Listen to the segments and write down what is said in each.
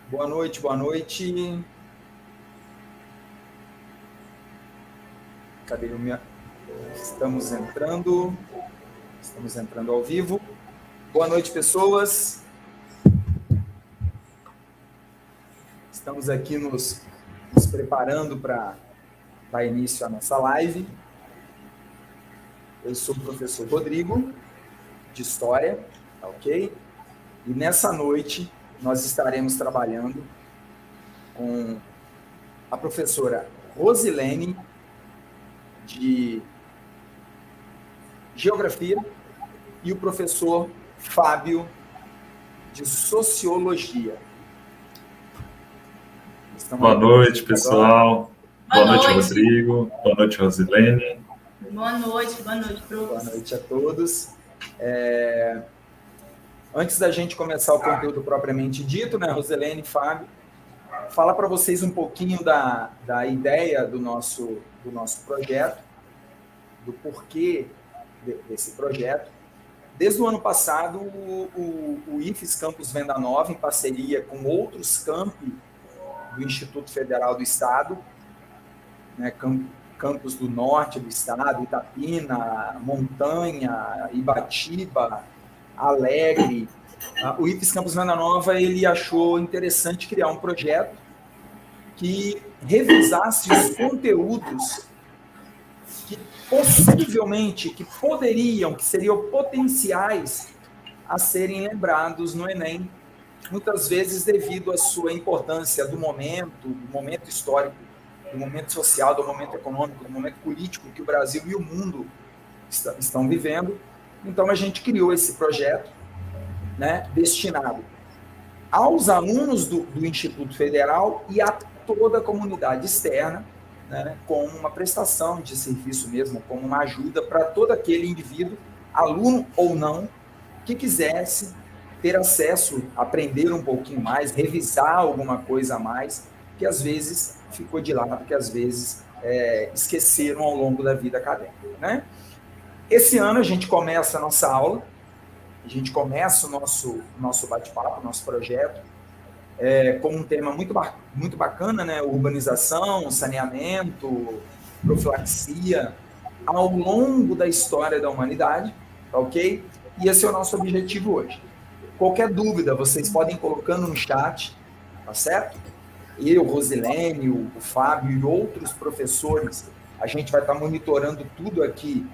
Boa noite, boa noite. Cadê o meu? Estamos entrando ao vivo. Boa noite, pessoas. Estamos aqui nos preparando para dar início à nossa live. Eu sou o professor Rodrigo, de História, ok? E nessa noite nós estaremos trabalhando com a professora Rosilene, de Geografia, e o professor Fábio, de Sociologia. Boa noite, pessoal. Boa noite, Rodrigo. Boa noite, Rosilene. Boa noite, professor. Boa noite a todos. Antes da gente começar o conteúdo propriamente dito, né, Rosilene e Fábio, falar para vocês um pouquinho da ideia do nosso projeto, do porquê desse projeto. Desde o ano passado, o IFES Campus Venda Nova, em parceria com outros campi do Instituto Federal do Estado, né, campos do norte do estado, Itapina, Montanha, Ibatiba, Alegre. O IFES Campus Venda Nova, ele achou interessante criar um projeto que revisasse os conteúdos que possivelmente, que seriam potenciais a serem lembrados no Enem, muitas vezes devido à sua importância do momento histórico, do momento social, do momento econômico, do momento político que o Brasil e o mundo estão vivendo. Então, a gente criou esse projeto, né, destinado aos alunos do Instituto Federal e a toda a comunidade externa, né, como uma prestação de serviço mesmo, como uma ajuda para todo aquele indivíduo, aluno ou não, que quisesse ter acesso, aprender um pouquinho mais, revisar alguma coisa a mais, que às vezes ficou de lado, que às vezes esqueceram ao longo da vida acadêmica, né? Esse ano a gente começa a nossa aula, a gente começa o nosso bate-papo, nosso projeto, com um tema muito bacana, né? Urbanização, saneamento, profilaxia, ao longo da história da humanidade, tá ok? E esse é o nosso objetivo hoje. Qualquer dúvida, vocês podem ir colocando no chat, tá certo? Eu, Rosilene, o Fábio e outros professores, a gente vai estar monitorando tudo aqui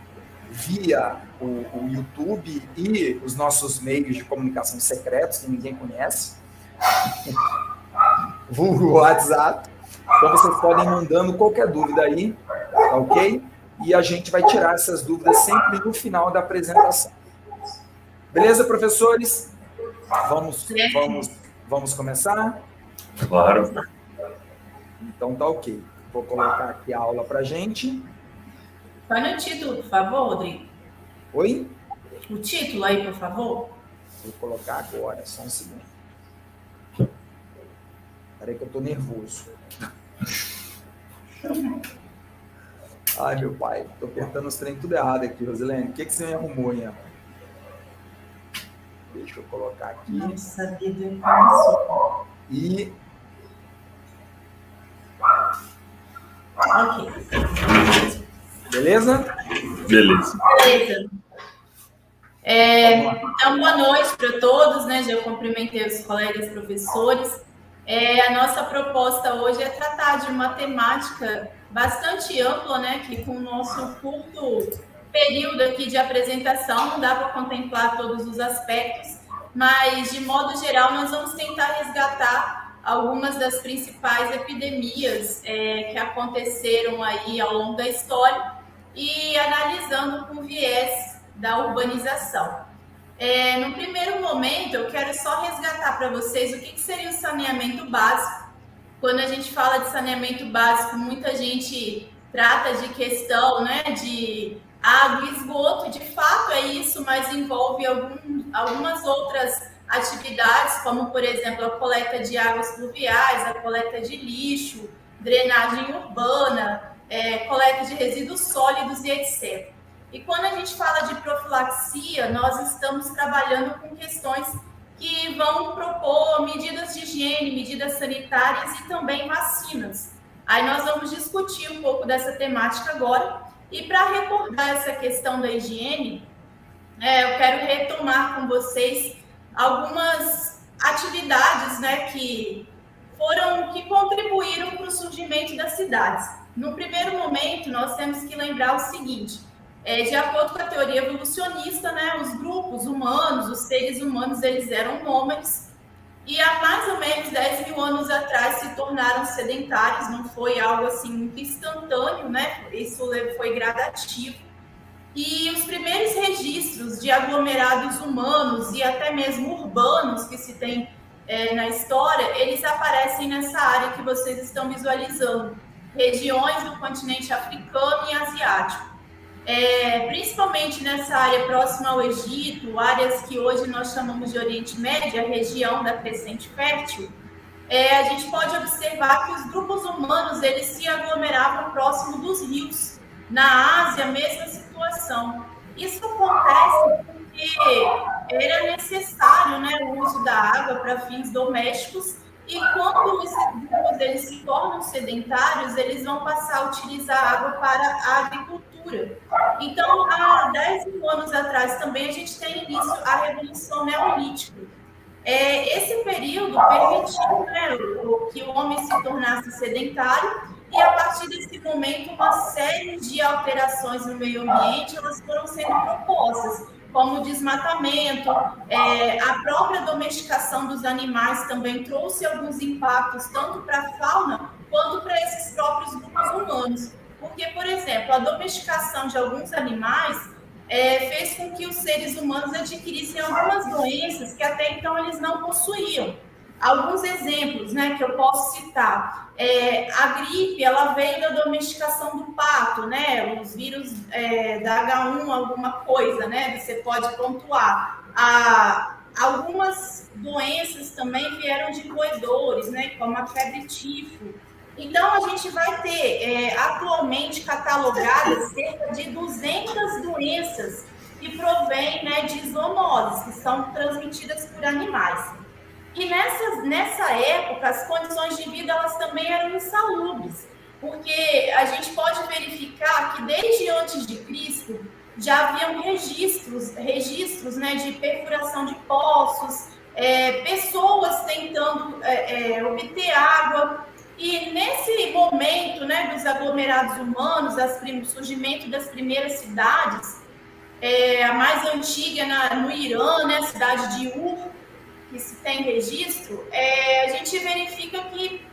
via o YouTube e os nossos meios de comunicação secretos, que ninguém conhece, vulgo WhatsApp. Então, vocês podem ir mandando qualquer dúvida aí, tá ok? E a gente vai tirar essas dúvidas sempre no final da apresentação. Beleza, professores? Vamos começar? Claro. Então, tá ok. Vou colocar aqui a aula para a gente. Põe no título, por favor, Rodrigo. Oi? O título aí, por favor. Vou colocar agora, só um segundo. Peraí que eu tô nervoso. Ai, meu pai, tô apertando os trem tudo errado aqui, Rosilene. O que você me arrumou, Ian? Deixa eu colocar aqui. Não sabia do início. E... Ok. Beleza? Beleza. Então, boa noite para todos, né? Já cumprimentei os colegas professores. A nossa proposta hoje é tratar de uma temática bastante ampla, né? Que com o nosso curto período aqui de apresentação não dá para contemplar todos os aspectos, mas de modo geral nós vamos tentar resgatar algumas das principais epidemias que aconteceram aí ao longo da história e analisando com viés da urbanização. No primeiro momento, eu quero só resgatar para vocês o que seria o saneamento básico. Quando a gente fala de saneamento básico, muita gente trata de questão, né, de água e esgoto. De fato é isso, mas envolve algumas outras atividades, como, por exemplo, a coleta de águas pluviais, a coleta de lixo, drenagem urbana, coleta de resíduos sólidos e etc. E quando a gente fala de profilaxia, nós estamos trabalhando com questões que vão propor medidas de higiene, medidas sanitárias e também vacinas. Aí nós vamos discutir um pouco dessa temática agora. E para recordar essa questão da higiene, eu quero retomar com vocês algumas atividades, né, que contribuíram para o surgimento das cidades. No primeiro momento, nós temos que lembrar o seguinte: de acordo com a teoria evolucionista, né, os grupos humanos, os seres humanos, eles eram nômades e há mais ou menos 10 mil anos atrás se tornaram sedentários. Não foi algo assim muito instantâneo, né? Isso foi gradativo. E os primeiros registros de aglomerados humanos e até mesmo urbanos que se tem na história, eles aparecem nessa área que vocês estão visualizando, regiões do continente africano e asiático. Principalmente nessa área próxima ao Egito, áreas que hoje nós chamamos de Oriente Médio, a região da Crescente Fértil, a gente pode observar que os grupos humanos eles se aglomeravam próximo dos rios. Na Ásia, mesma situação. Isso acontece porque era necessário, né, o uso da água para fins domésticos, e quando esses grupos eles se tornam sedentários, eles vão passar a utilizar a água para a agricultura. Então, há 10 mil anos atrás também a gente tem início a Revolução Neolítica. Esse período permitiu, né, que o homem se tornasse sedentário, e a partir desse momento uma série de alterações no meio ambiente elas foram sendo propostas, como o desmatamento, a própria domesticação dos animais também trouxe alguns impactos tanto para a fauna quanto para esses próprios grupos humanos. Porque, por exemplo, a domesticação de alguns animais fez com que os seres humanos adquirissem algumas doenças que até então eles não possuíam. Alguns exemplos, né, que eu posso citar. A gripe, ela veio da domesticação do pato, né? Os vírus da H1, alguma coisa, né? Você pode pontuar. Algumas doenças também vieram de roedores, né? Como a febre tifo. Então, a gente vai ter atualmente catalogadas cerca de 200 doenças que provêm, né, de zoonoses, que são transmitidas por animais. E nessa época, as condições de vida elas também eram insalubres, porque a gente pode verificar que desde antes de Cristo já haviam registros, né, de perfuração de poços, pessoas tentando obter água. E nesse momento, né, dos aglomerados humanos, o surgimento das primeiras cidades, a mais antiga no Irã, né, a cidade de Ur, que se tem registro, a gente verifica que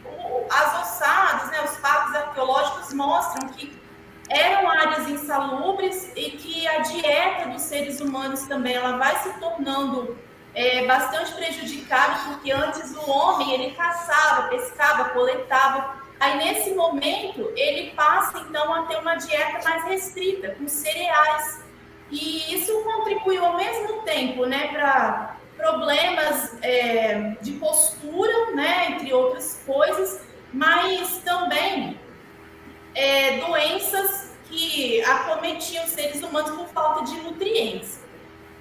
as ossadas, né, os fatos arqueológicos mostram que eram áreas insalubres e que a dieta dos seres humanos também ela vai se tornando bastante prejudicada, porque antes o homem ele caçava, pescava, coletava. Aí nesse momento ele passa então a ter uma dieta mais restrita, com cereais. E isso contribuiu ao mesmo tempo, né, para problemas de postura, né, entre outras coisas, mas também doenças que acometiam os seres humanos por falta de nutrientes.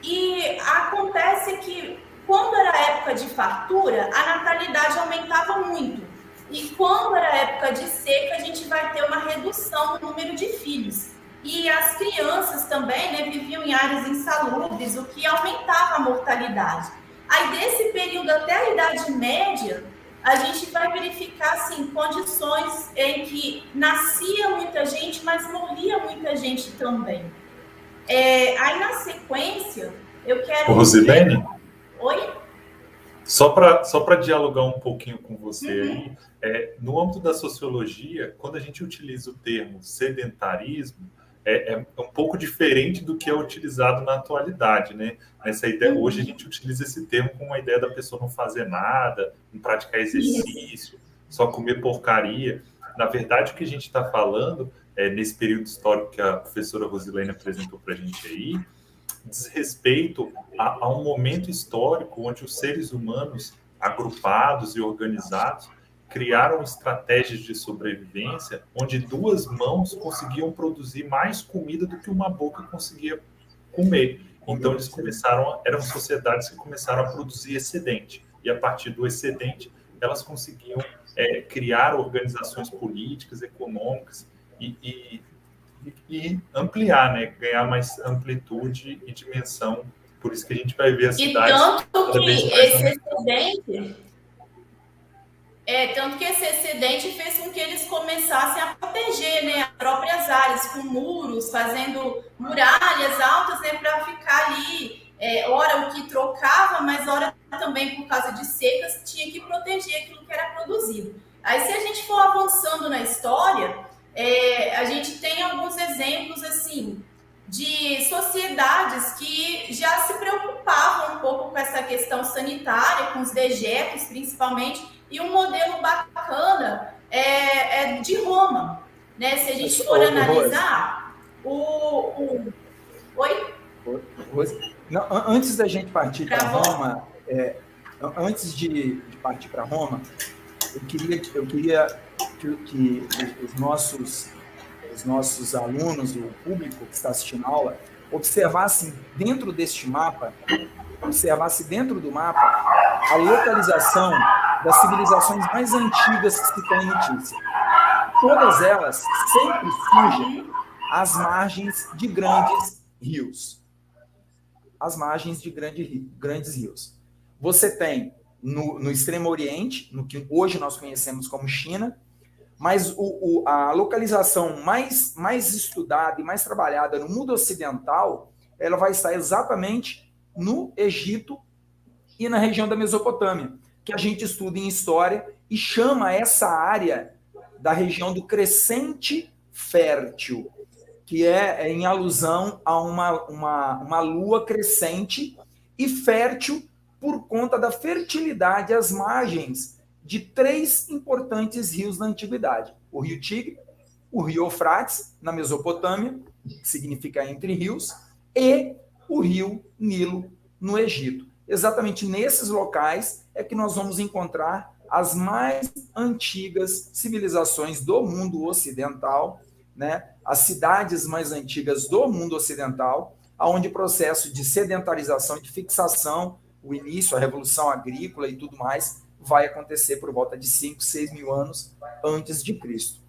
E acontece que, quando era época de fartura, a natalidade aumentava muito. E quando era época de seca, a gente vai ter uma redução no número de filhos. E as crianças também, né, viviam em áreas insalubres, o que aumentava a mortalidade. Aí, desse período até a Idade Média, a gente vai verificar, assim, condições em que nascia muita gente, mas morria muita gente também. Aí, na sequência, eu quero... Rosilene? Oi? Só para dialogar um pouquinho com você aí, no âmbito da sociologia, quando a gente utiliza o termo sedentarismo, é um pouco diferente do que é utilizado na atualidade, né? Nessa ideia, hoje a gente utiliza esse termo com a ideia da pessoa não fazer nada, não praticar exercício, só comer porcaria. Na verdade, o que a gente está falando, nesse período histórico que a professora Rosilene apresentou para a gente aí, diz respeito a um momento histórico onde os seres humanos agrupados e organizados criaram estratégias de sobrevivência onde duas mãos conseguiam produzir mais comida do que uma boca conseguia comer. Então, eles eram sociedades que começaram a produzir excedente. E, a partir do excedente, elas conseguiam criar organizações políticas, econômicas e ampliar, né? Ganhar mais amplitude e dimensão. Por isso que a gente vai ver as cidades... Tanto que esse excedente fez com que eles começassem a proteger, né, as próprias áreas, com muros, fazendo muralhas altas, né, para ficar ali, ora o que trocava, mas ora também por causa de secas, tinha que proteger aquilo que era produzido. Aí, se a gente for avançando na história, a gente tem alguns exemplos, assim, de sociedades que já se preocupavam um pouco com essa questão sanitária, com os dejetos, principalmente. E um modelo bacana é de Roma, né? Se a gente for analisar Oi? Não, antes da gente partir para Roma, antes de partir para Roma, eu queria que os nossos alunos, o público que está assistindo a aula, observassem dentro deste mapa, dentro do mapa a localização das civilizações mais antigas que se tem notícia. Todas elas sempre surgem às margens de grandes rios. Às margens de grandes rios. Você tem no Extremo Oriente, no que hoje nós conhecemos como China, mas a localização mais estudada e mais trabalhada no mundo ocidental, ela vai estar exatamente no Egito e na região da Mesopotâmia, que a gente estuda em história e chama essa área da região do crescente fértil, que é em alusão a uma lua crescente e fértil por conta da fertilidade às margens de 3 importantes rios da antiguidade. O rio Tigre, o rio Eufrates, na Mesopotâmia, que significa entre rios, e o rio Nilo, no Egito. Exatamente nesses locais é que nós vamos encontrar as mais antigas civilizações do mundo ocidental, né? As cidades mais antigas do mundo ocidental, onde o processo de sedentarização e de fixação, o início, a revolução agrícola e tudo mais, vai acontecer por volta de 5, 6 mil anos antes de Cristo.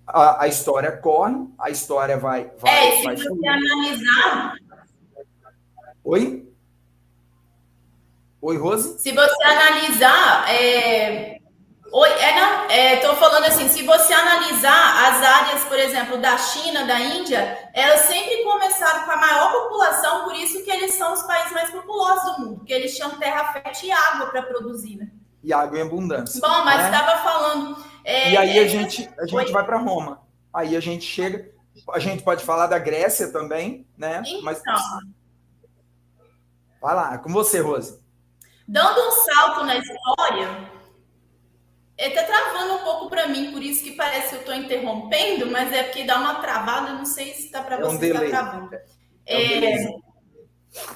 A história corre, a história vai se você analisar... Oi, Rose? Se você analisar... Estou falando assim, se você analisar as áreas, por exemplo, da China, da Índia, elas sempre começaram com a maior população, por isso que eles são os países mais populosos do mundo, porque eles tinham terra fértil e água para produzir, né? E água em abundância. Bom, mas estava falando... e aí a gente vai para Roma. Aí a gente chega... A gente pode falar da Grécia também, né? Então... Mas... Vai lá, com você, Rose. Dando um salto na história... Está travando um pouco para mim, por isso que parece que eu estou interrompendo, mas é porque dá uma travada, não sei se está para você, está travando.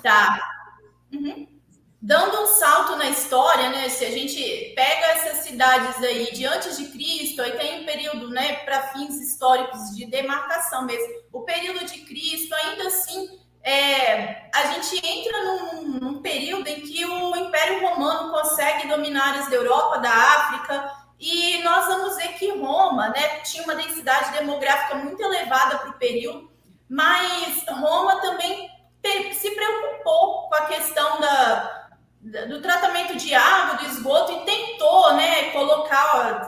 Tá. Uhum. Dando um salto na história, né? Se a gente pega essas cidades aí de antes de Cristo, aí tem um período, né, para fins históricos de demarcação mesmo. O período de Cristo, ainda assim, a gente entra num período em que o Império Romano consegue dominar áreas da Europa, da África, e nós vamos ver que Roma, né, tinha uma densidade demográfica muito elevada para o período, mas Roma também se preocupou com a questão do tratamento de água, do esgoto, e tentou, né,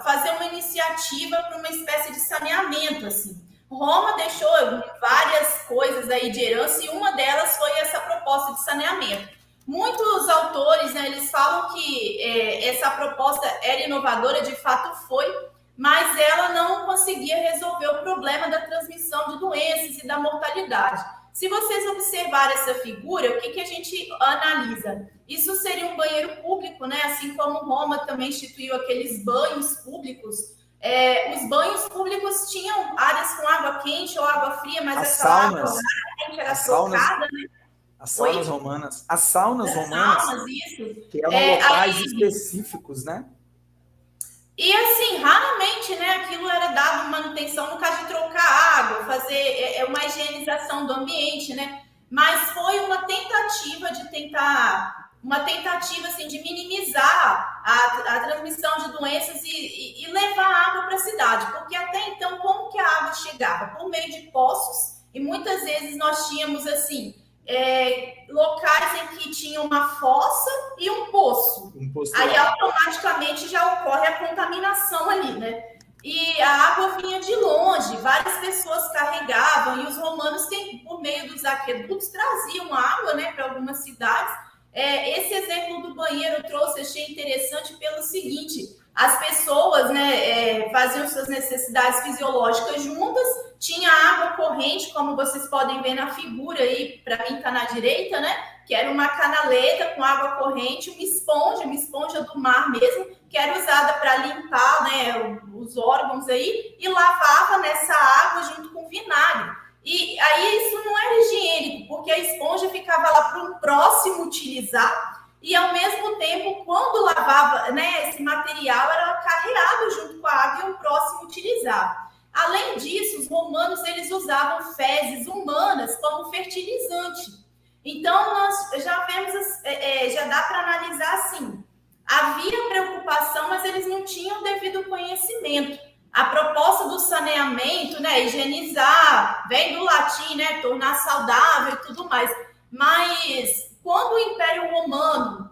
fazer uma iniciativa para uma espécie de saneamento, assim. Roma deixou várias coisas aí de herança e uma delas foi essa proposta de saneamento. Muitos autores, né, eles falam que essa proposta era inovadora, de fato foi, mas ela não conseguia resolver o problema da transmissão de doenças e da mortalidade. Se vocês observarem essa figura, o que a gente analisa? Isso seria um banheiro público, né? Assim como Roma também instituiu aqueles banhos públicos. Os banhos públicos tinham áreas com água quente ou água fria, mas essa água quente era trocada, né? As saunas romanas. As saunas romanas, isso. Que eram locais específicos, né? E assim, raramente, né, aquilo era dado manutenção no caso de trocar água, fazer uma higienização do ambiente, né? mas foi uma tentativa assim, de minimizar a transmissão de doenças e levar água para a cidade, porque até então, como que a água chegava? Por meio de poços, e muitas vezes nós tínhamos, assim, locais em que tinha uma fossa e um poço. Aí, automaticamente, já ocorre a contaminação ali, né? E a água vinha de longe, várias pessoas carregavam, e os romanos, por meio dos aquedutos, traziam água, né, para algumas cidades. Esse exemplo do banheiro achei interessante pelo seguinte: as pessoas, né, faziam suas necessidades fisiológicas juntas, tinha água corrente, como vocês podem ver na figura aí, para mim está na direita, né, que era uma canaleta com água corrente, uma esponja do mar mesmo, que era usada para limpar, né, os órgãos aí, e lavava nessa água junto com vinagre. E aí isso não era higiênico, porque a esponja ficava lá para um próximo utilizar, e ao mesmo tempo, quando lavava, né, esse material era carreado junto com a água e o próximo utilizava. Além disso, os romanos eles usavam fezes humanas como fertilizante. Então, nós já vemos, já dá para analisar assim, havia preocupação, mas eles não tinham o devido conhecimento. A proposta do saneamento, né, higienizar, vem do latim, né, tornar saudável e tudo mais. Mas quando o Império Romano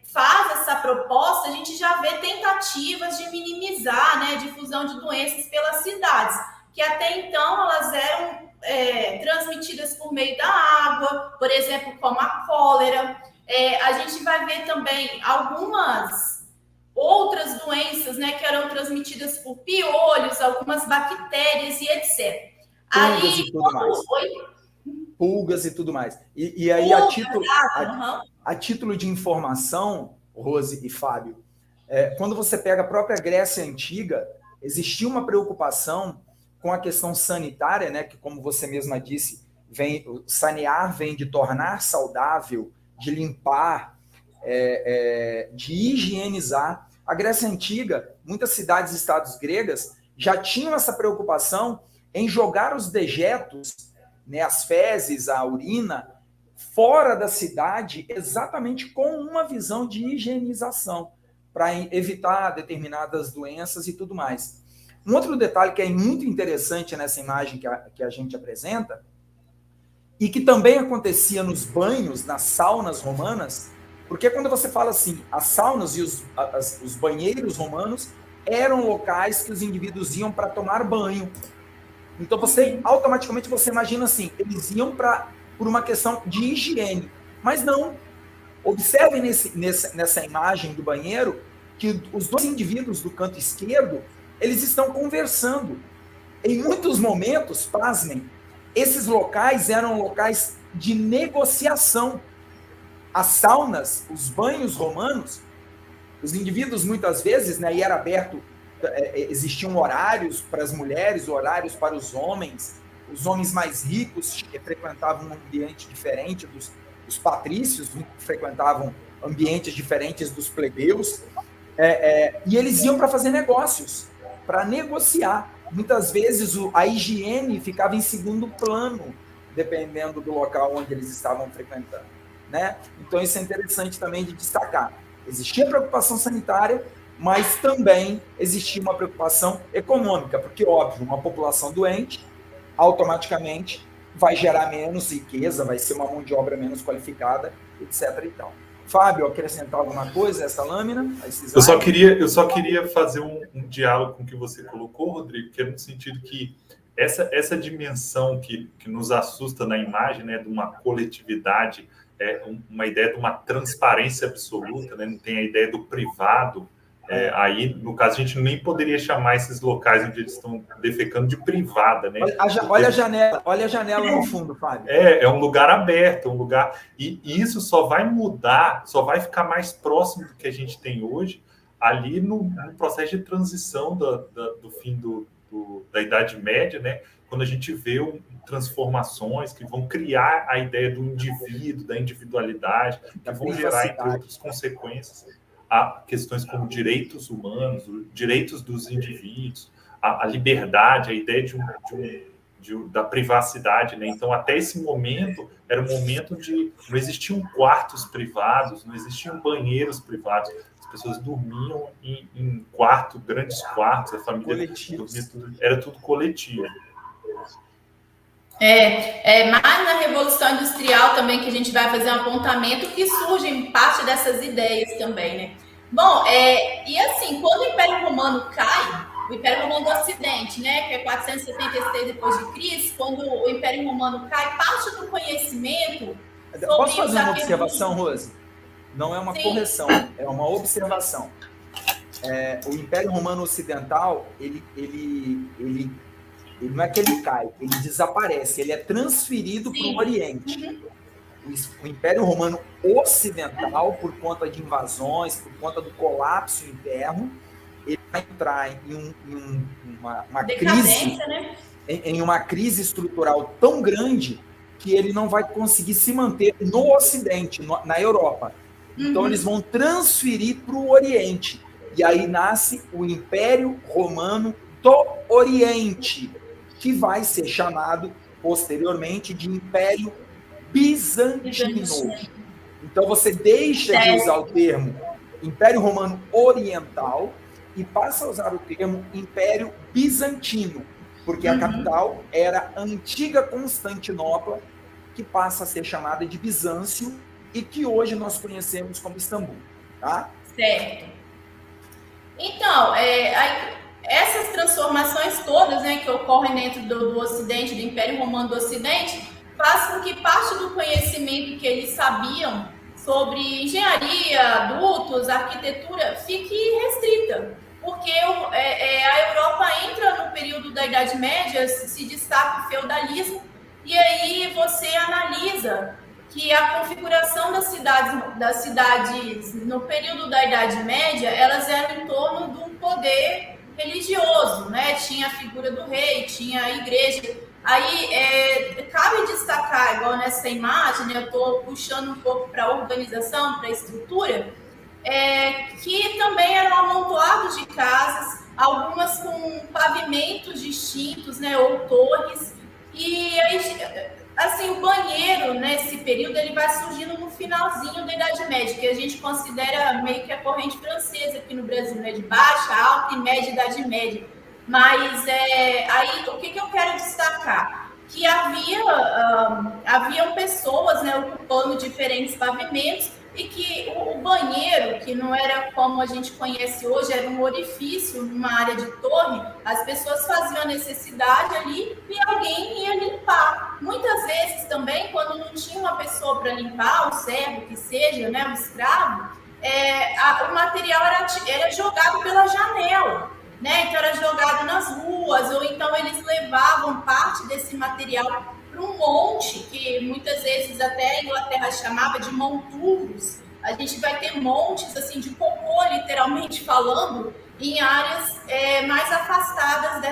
faz essa proposta, a gente já vê tentativas de minimizar, né, a difusão de doenças pelas cidades, que até então elas eram transmitidas por meio da água, por exemplo, como a cólera. A gente vai ver também algumas outras doenças, né, que eram transmitidas por piolhos, algumas bactérias e etc. Pulgas e tudo mais. Pulgas e tudo mais. E aí, a título de informação, Rose e Fábio, quando você pega a própria Grécia Antiga, existia uma preocupação com a questão sanitária, né, que, como você mesma disse, sanear vem de tornar saudável, de limpar, de higienizar. A Grécia Antiga, muitas cidades e estados gregas já tinham essa preocupação em jogar os dejetos, né, as fezes, a urina, fora da cidade, exatamente com uma visão de higienização, para evitar determinadas doenças e tudo mais. Um outro detalhe que é muito interessante nessa imagem que a gente apresenta, e que também acontecia nos banhos, nas saunas romanas, porque quando você fala assim, as saunas e os banheiros romanos eram locais que os indivíduos iam para tomar banho. Então, automaticamente você imagina assim, eles iam por uma questão de higiene. Mas não. Observem nessa imagem do banheiro que os dois indivíduos do canto esquerdo, eles estão conversando. Em muitos momentos, pasmem, esses locais eram locais de negociação. As saunas, os banhos romanos, os indivíduos muitas vezes, né, e era aberto, existiam horários para as mulheres, horários para os homens mais ricos frequentavam um ambiente diferente dos patrícios, frequentavam ambientes diferentes dos plebeus, e eles iam para fazer negócios, para negociar. Muitas vezes a higiene ficava em segundo plano, dependendo do local onde eles estavam frequentando, né? Então isso é interessante também de destacar. Existia preocupação sanitária, mas também existia uma preocupação econômica, porque, óbvio, uma população doente automaticamente vai gerar menos riqueza, vai ser uma mão de obra menos qualificada, etc. e tal. Fábio, acrescentar alguma coisa a essa lâmina? Eu só queria fazer um diálogo com o que você colocou, Rodrigo, que é no sentido que essa dimensão que nos assusta na imagem, né, de uma coletividade, uma ideia de uma transparência absoluta, né, não tem a ideia do privado. Aí, no caso, a gente nem poderia chamar esses locais onde eles estão defecando de privada, né? Olha a janela no fundo, Fábio. É um lugar aberto, um lugar... E isso só vai mudar, só vai ficar mais próximo do que a gente tem hoje, ali no processo de transição do fim da Idade Média, né? Quando a gente vê transformações que vão criar a ideia do indivíduo, da individualidade, que vão gerar, entre outras consequências, a questões como direitos humanos, direitos dos indivíduos, a liberdade, a ideia de da privacidade, né? Então, até esse momento, era um momento de... Não existiam quartos privados, não existiam banheiros privados. As pessoas dormiam em grandes quartos, a família dormia, era tudo coletivo. Mais na Revolução Industrial também, que a gente vai fazer um apontamento, que surgem parte dessas ideias também, né? Bom, e assim, quando o Império Romano cai, o Império Romano do Ocidente, né, que é 476 depois de Cristo, quando o Império Romano cai, parte do conhecimento... Posso fazer uma observação, Rose? Não é uma correção, é uma observação. O Império Romano Ocidental, ele não é que ele cai, ele desaparece, ele é transferido para o Oriente. O Império Romano Ocidental, por conta de invasões, por conta do colapso interno, ele vai entrar em uma crise, né? Em uma crise estrutural tão grande que ele não vai conseguir se manter no Ocidente, na Europa. Então, eles vão transferir para o Oriente. E aí nasce o Império Romano do Oriente, que vai ser chamado posteriormente de Império Bizantino. Então, você deixa de usar o termo Império Romano Oriental e passa a usar o termo Império Bizantino, porque a capital era a antiga Constantinopla, que passa a ser chamada de Bizâncio e que hoje nós conhecemos como Istambul. Tá? Certo. Então, essas transformações todas, né, que ocorrem dentro do Ocidente, do Império Romano do Ocidente, faz com que parte do conhecimento que eles sabiam sobre engenharia, adultos, arquitetura, fique restrita. Porque a Europa entra no período da Idade Média, se destaca o feudalismo, e aí você analisa que a configuração das cidades no período da Idade Média, elas eram em torno de um poder religioso, né? Tinha a figura do rei, tinha a igreja. Aí, cabe destacar, igual nessa imagem, né, eu estou puxando um pouco para a organização, para a estrutura, que também eram amontoados de casas, algumas com pavimentos distintos, né, ou torres, e aí, assim, o banheiro, nesse período, ele vai surgindo no finalzinho da Idade Média, que a gente considera meio que a corrente francesa aqui no Brasil, né, de baixa, alta e média Idade Média. Mas aí o que eu quero destacar? Que haviam pessoas, né, ocupando diferentes pavimentos e que o banheiro, que não era como a gente conhece hoje, era um orifício numa área de torre, as pessoas faziam a necessidade ali e alguém ia limpar. Muitas vezes também, quando não tinha uma pessoa para limpar, o servo que seja, né, o escravo, o material era jogado pela janela. Né? Então era jogado nas ruas, ou então eles levavam parte desse material para um monte, que muitas vezes até a Inglaterra chamava de monturos. A gente vai ter montes assim de cocô, literalmente falando, em áreas mais afastadas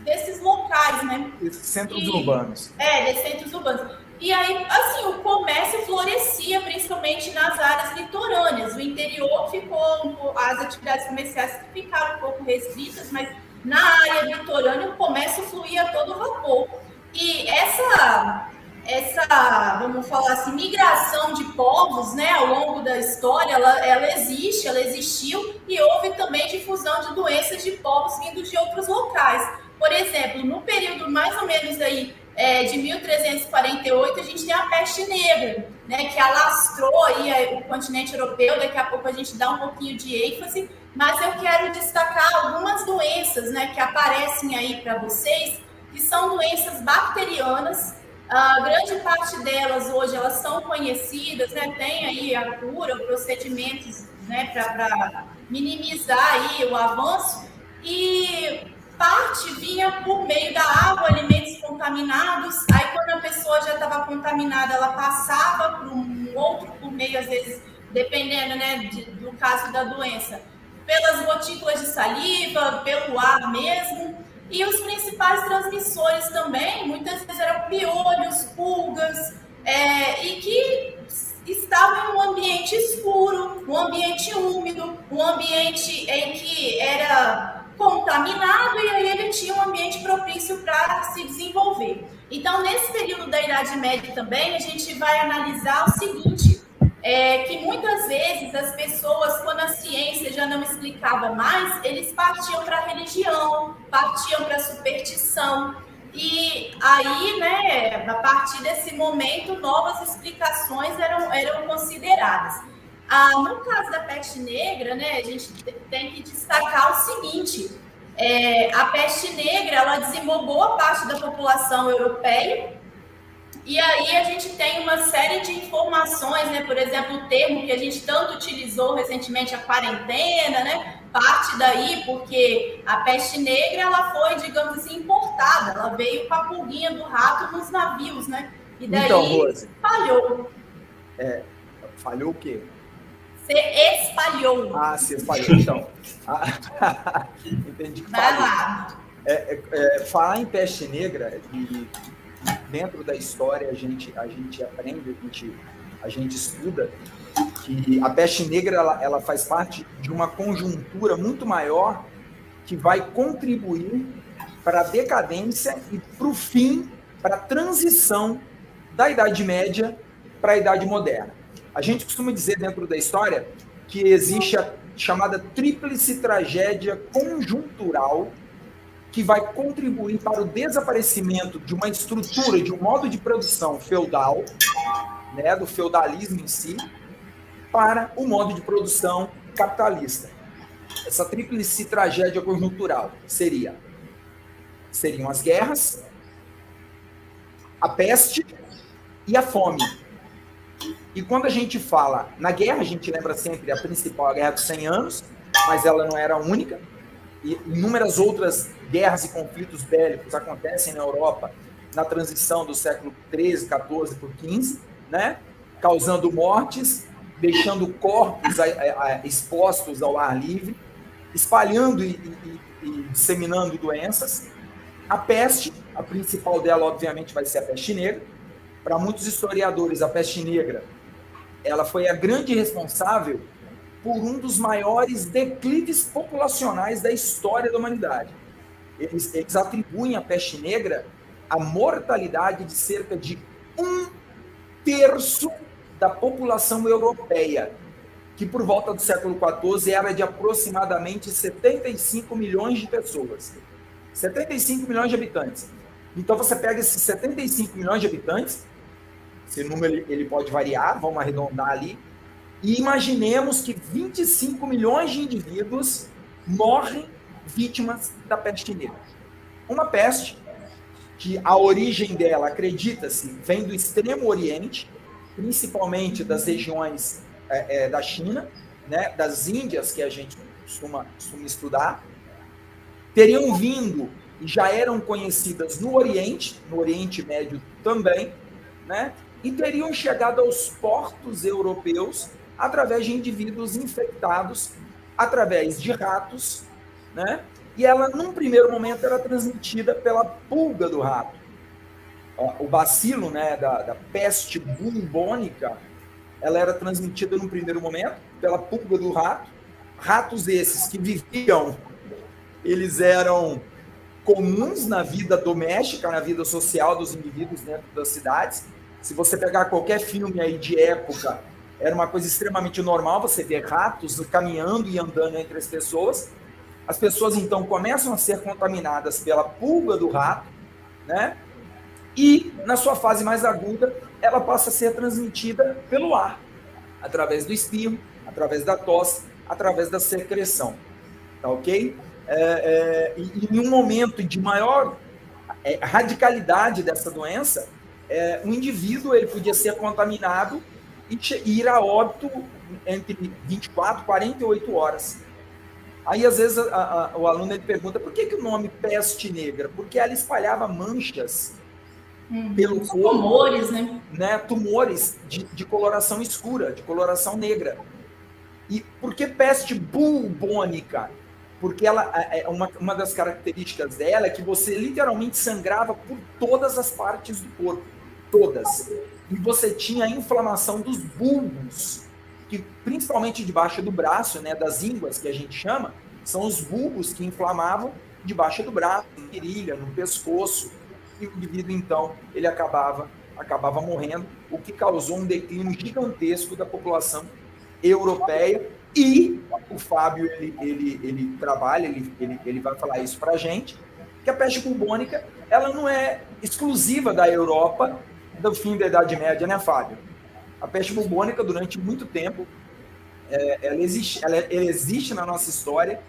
desses locais, né? Esses centros urbanos. Desses centros urbanos. E aí, assim, o comércio florescia, principalmente nas áreas litorâneas. O interior as atividades comerciais ficaram um pouco restritas, mas na área litorânea o comércio fluía a todo vapor. E essa, vamos falar assim, migração de povos, né, ao longo da história, ela existiu, e houve também difusão de doenças de povos vindos de outros locais. Por exemplo, no período mais ou menos aí, de 1348, a gente tem a peste negra, né, que alastrou aí o continente europeu. Daqui a pouco a gente dá um pouquinho de ênfase, mas eu quero destacar algumas doenças, né, que aparecem aí para vocês, que são doenças bacterianas. A grande parte delas hoje elas são conhecidas, né, tem aí a cura, procedimentos, né, para minimizar aí o avanço, e parte vinha por meio da água, alimentos contaminados. Aí quando a pessoa já estava contaminada, ela passava para um outro por meio, às vezes, dependendo, né, do caso da doença, pelas gotículas de saliva, pelo ar mesmo. E os principais transmissores também, muitas vezes eram piolhos, pulgas, e que estavam em um ambiente escuro, um ambiente úmido, um ambiente em que era contaminado e aí ele tinha um ambiente propício para se desenvolver. Então, nesse período da Idade Média também, a gente vai analisar o seguinte, que muitas vezes as pessoas, quando a ciência já não explicava mais, eles partiam para a religião, partiam para a superstição. E aí, né, a partir desse momento, novas explicações eram consideradas. No caso da peste negra, né, a gente tem que destacar o seguinte, a peste negra, ela dizimou boa parte da população europeia, e aí a gente tem uma série de informações, né, por exemplo, o termo que a gente tanto utilizou recentemente, a quarentena, né, parte daí porque a peste negra, ela foi, digamos assim, importada, ela veio com a pulguinha do rato nos navios, né, e daí então, Rose, falhou. Falhou o quê? Se espalhou. Se espalhou, então. Entendi que vai falhou. lá. Falar em peste negra, e dentro da história a gente aprende, a gente estuda que a peste negra ela faz parte de uma conjuntura muito maior que vai contribuir para a decadência e para o fim, para a transição da Idade Média para a Idade Moderna. A gente costuma dizer dentro da história que existe a chamada tríplice tragédia conjuntural que vai contribuir para o desaparecimento de uma estrutura, de um modo de produção feudal, né, do feudalismo em si, para o modo de produção capitalista. Essa tríplice tragédia conjuntural seriam as guerras, a peste e a fome. E quando a gente fala na guerra, a gente lembra sempre a principal, a Guerra dos 100 Anos, mas ela não era a única. E inúmeras outras guerras e conflitos bélicos acontecem na Europa na transição do século XIII, XIV por XV, né? Causando mortes, deixando corpos expostos ao ar livre, espalhando e disseminando doenças. A peste, a principal dela, obviamente, vai ser a peste negra. Para muitos historiadores, a peste negra ela foi a grande responsável por um dos maiores declives populacionais da história da humanidade. Eles atribuem à peste negra a mortalidade de cerca de 1/3 da população europeia, que por volta do século XIV era de aproximadamente 75 milhões de pessoas. 75 milhões de habitantes. Então você pega esses 75 milhões de habitantes, esse número ele pode variar, vamos arredondar ali, e imaginemos que 25 milhões de indivíduos morrem vítimas da peste negra. Uma peste que a origem dela, acredita-se, vem do Extremo Oriente, principalmente das regiões da China, né, das Índias, que a gente costuma estudar, teriam vindo e já eram conhecidas no Oriente Médio também, né, e teriam chegado aos portos europeus através de indivíduos infectados, através de ratos, né? E ela, num primeiro momento, era transmitida pela pulga do rato. O bacilo, né, da peste bubônica, ela era transmitida, num primeiro momento, pela pulga do rato. Ratos esses que viviam, eles eram comuns na vida doméstica, na vida social dos indivíduos dentro das cidades. Se você pegar qualquer filme aí de época, era uma coisa extremamente normal você ver ratos caminhando e andando entre as pessoas. As pessoas, então, começam a ser contaminadas pela pulga do rato, né? E, na sua fase mais aguda, ela passa a ser transmitida pelo ar, através do espirro, através da tosse, através da secreção. Tá ok? E em um momento de maior radicalidade dessa doença, um indivíduo ele podia ser contaminado e ir a óbito entre 24 e 48 horas. Aí, às vezes, o aluno ele pergunta por que o nome peste negra? Porque ela espalhava manchas pelo corpo. Tumores, né? Tumores de coloração escura, de coloração negra. E por que peste bubônica? Porque ela, uma das características dela é que você literalmente sangrava por todas as partes do corpo. Todas. E você tinha a inflamação dos bulbos, que principalmente debaixo do braço, né, das ínguas, que a gente chama, São os bulbos que inflamavam debaixo do braço, na virilha, no pescoço, e o indivíduo, então, ele acabava morrendo, o que causou um declínio gigantesco da população europeia. E o Fábio, ele trabalha, ele vai falar isso para a gente, que a peste bubônica, ela não é exclusiva da Europa do fim da Idade Média, né, Fábio? A peste bubônica, durante muito tempo, ela existe na nossa história,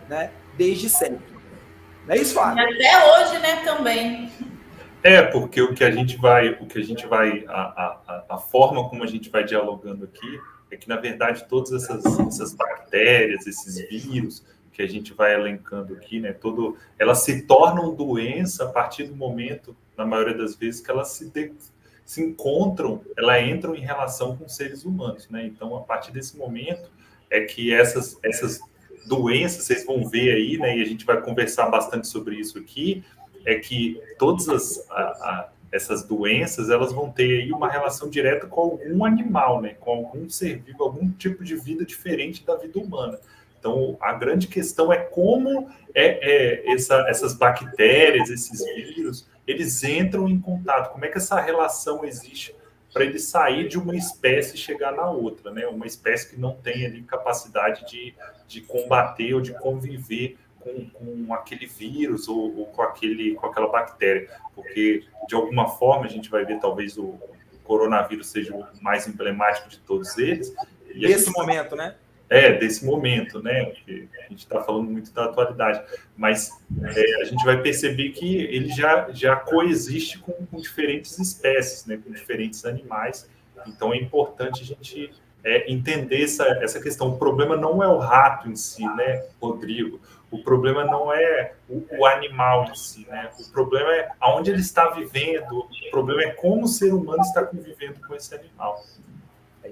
né, desde sempre. Não é isso, Fábio? E até hoje, né, também. Porque a forma como a gente vai dialogando aqui é que, na verdade, todas essas bactérias, esses vírus que a gente vai elencando aqui, né, elas se tornam doença a partir do momento, na maioria das vezes, que elas se encontram, elas entram em relação com seres humanos, né? Então, a partir desse momento é que essas doenças, vocês vão ver aí, né, e a gente vai conversar bastante sobre isso aqui, é que todas essas doenças, elas vão ter aí uma relação direta com algum animal, né? Com algum ser vivo, algum tipo de vida diferente da vida humana. Então, a grande questão é como essas bactérias, esses vírus, eles entram em contato, como é que essa relação existe para ele sair de uma espécie e chegar na outra, né? Uma espécie que não tem ali capacidade de combater ou de conviver com aquele vírus ou com aquela bactéria, porque de alguma forma a gente vai ver, talvez o coronavírus seja o mais emblemático de todos eles. Desse momento, né? Desse momento, né? Porque a gente está falando muito da atualidade, mas a gente vai perceber que ele já coexiste com diferentes espécies, né? Com diferentes animais. Então é importante a gente entender essa questão. O problema não é o rato em si, né, Rodrigo? O problema não é o animal em si, né? O problema é aonde ele está vivendo, o problema é como o ser humano está convivendo com esse animal.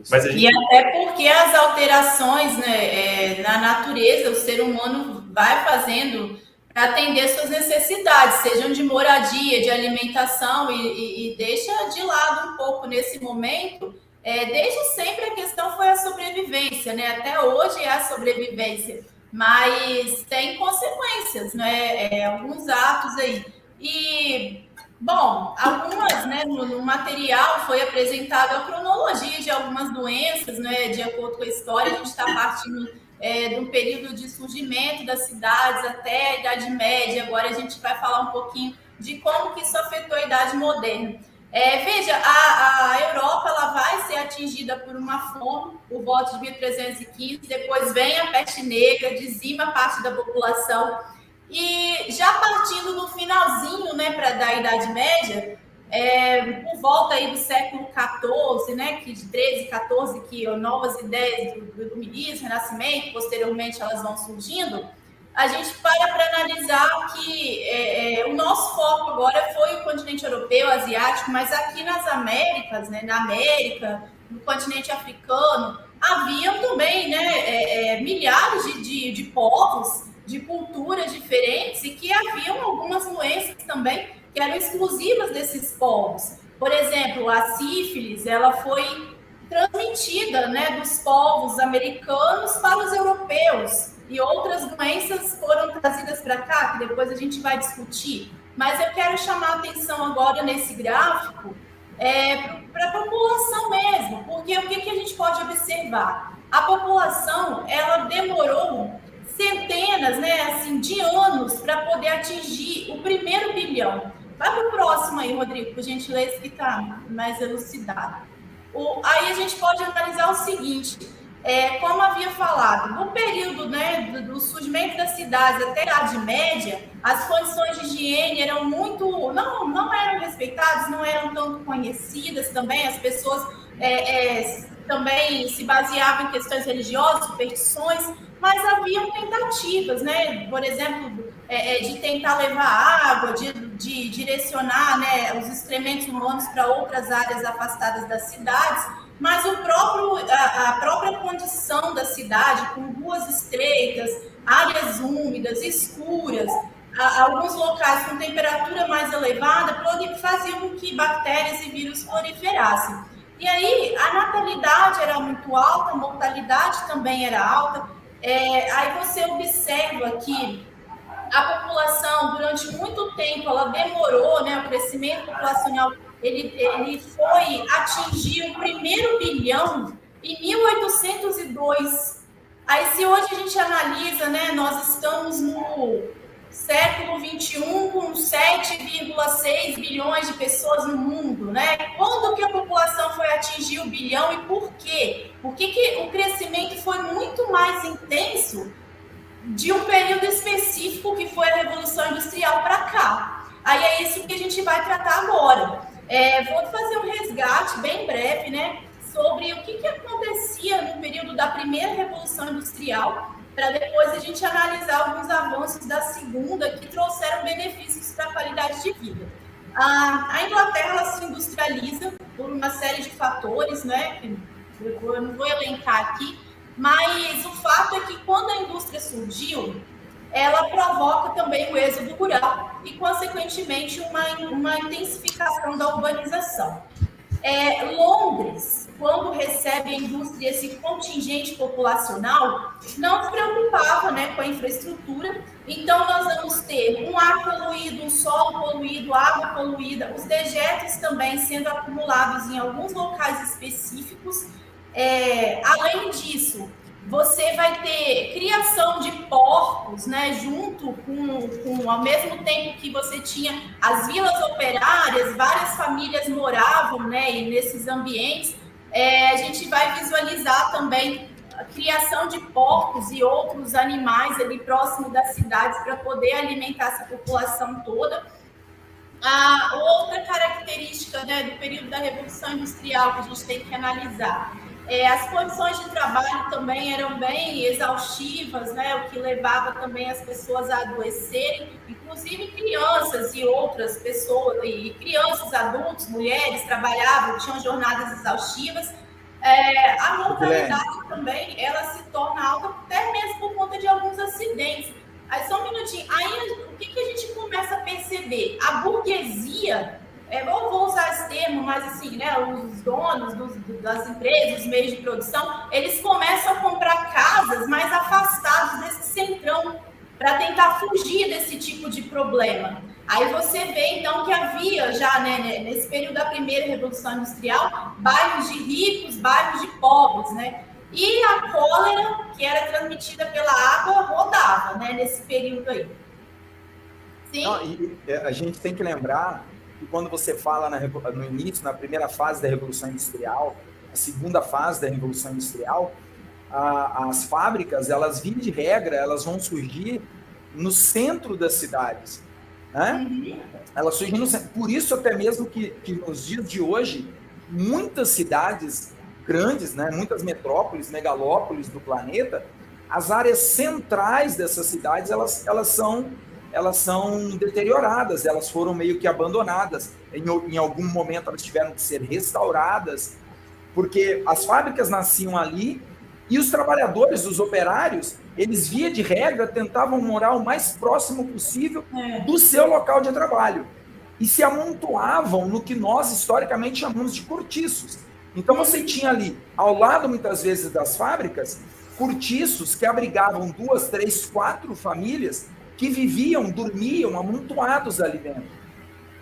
Mas E até porque as alterações, né, na natureza, o ser humano vai fazendo para atender suas necessidades, sejam de moradia, de alimentação, e deixa de lado um pouco nesse momento. Desde sempre a questão foi a sobrevivência, né? Até hoje é a sobrevivência, mas tem consequências, né? Alguns atos aí. E, bom, algumas, né? No material foi apresentada a cronologia de algumas doenças, né? De acordo com a história, a gente está partindo de um período de surgimento das cidades até a Idade Média. Agora a gente vai falar um pouquinho de como que isso afetou a Idade Moderna. Veja, a Europa ela vai ser atingida por uma fome por volta de 1315, depois vem a peste negra, dizima parte da população, e já partindo no finalzinho, né, da Idade Média, por volta aí do século XIV, né, que de 13, 14, que novas ideias do iluminismo, renascimento, posteriormente elas vão surgindo, a gente para analisar que o nosso foco agora foi o continente europeu, asiático, mas aqui nas Américas, né, na América, no continente africano, haviam também, né, milhares de povos, de culturas diferentes, e que haviam algumas doenças também que eram exclusivas desses povos. Por exemplo, a sífilis, ela foi transmitida, né, dos povos americanos para os europeus, e outras doenças foram trazidas para cá, que depois a gente vai discutir. Mas eu quero chamar a atenção agora nesse gráfico para a população mesmo, porque o que a gente pode observar? A população, ela demorou centenas, né, assim, de anos para poder atingir o primeiro bilhão. Vai para o próximo aí, Rodrigo, por gentileza, que está mais elucidado. Aí a gente pode analisar o seguinte: como havia falado, no período, né, do surgimento das cidades até a Idade Média, as condições de higiene eram muito, não eram respeitadas, não eram tanto conhecidas também, as pessoas também se baseavam em questões religiosas, superstições, mas haviam tentativas, né, por exemplo, de tentar levar água, de direcionar, né, os excrementos humanos para outras áreas afastadas das cidades, mas a própria condição da cidade, com ruas estreitas, áreas úmidas, escuras, alguns locais com temperatura mais elevada, faziam com que bactérias e vírus proliferassem. E aí, a natalidade era muito alta, a mortalidade também era alta. Aí você observa que a população, durante muito tempo, ela demorou, né? O crescimento populacional, ele foi atingir o primeiro bilhão em 1802. Aí, se hoje a gente analisa, né? Nós estamos no século 21 com 7,6 bilhões de pessoas no mundo, né? Quando que a população foi atingir o bilhão e por quê? Por que o crescimento foi muito mais intenso de um período específico que foi a Revolução Industrial para cá? Aí é isso que a gente vai tratar agora. Vou fazer um resgate bem breve, né, sobre o que acontecia no período da primeira Revolução Industrial, para depois a gente analisar alguns avanços da segunda que trouxeram benefícios para a qualidade de vida. A Inglaterra, ela se industrializa por uma série de fatores, né, que eu não vou elencar aqui, mas o fato é que quando a indústria surgiu, ela provoca também o êxodo rural e, consequentemente, uma intensificação da urbanização. Londres, quando recebe a indústria, esse contingente populacional, não se preocupava, né, com a infraestrutura. Então, nós vamos ter um ar poluído, um solo poluído, água poluída, os dejetos também sendo acumulados em alguns locais específicos. Além disso, você vai ter criação de porcos, né, junto com ao mesmo tempo que você tinha as vilas operárias, várias famílias moravam, né, e nesses ambientes, a gente vai visualizar também a criação de porcos e outros animais ali próximo das cidades para poder alimentar essa população toda. A outra característica, né, do período da Revolução Industrial que a gente tem que analisar, as condições de trabalho também eram bem exaustivas, né, o que levava também as pessoas a adoecerem, inclusive crianças e outras pessoas, e crianças, adultos, mulheres trabalhavam, tinham jornadas exaustivas. A mortalidade também, ela se torna alta até mesmo por conta de alguns acidentes. Aí, só um minutinho. Aí, o que a gente começa a perceber? A burguesia, eu vou usar esse termo, mas assim, né, os donos das empresas, os meios de produção, eles começam a comprar casas mais afastadas desse centrão, para tentar fugir desse tipo de problema. Aí você vê, então, que havia já, né, nesse período da primeira Revolução Industrial, bairros de ricos, bairros de pobres, né? E a cólera, que era transmitida pela água, rodava, né, nesse período aí. Sim? Não, e a gente tem que lembrar que quando você fala no início, na primeira fase da Revolução Industrial, a segunda fase da Revolução Industrial, as fábricas, elas, via de regra, elas vão surgir no centro das cidades, né? Elas surgem no centro. Por isso, até mesmo que nos dias de hoje, muitas cidades grandes, né, muitas metrópoles, megalópolis do planeta, as áreas centrais dessas cidades, elas são deterioradas, elas foram meio que abandonadas. Em algum momento elas tiveram que ser restauradas, porque as fábricas nasciam ali e os trabalhadores, os operários, eles, via de regra, tentavam morar o mais próximo possível do seu local de trabalho e se amontoavam no que nós historicamente chamamos de cortiços. Então você tinha ali, ao lado muitas vezes das fábricas, cortiços que abrigavam 2, 3, 4 famílias que viviam, dormiam amontoados ali dentro,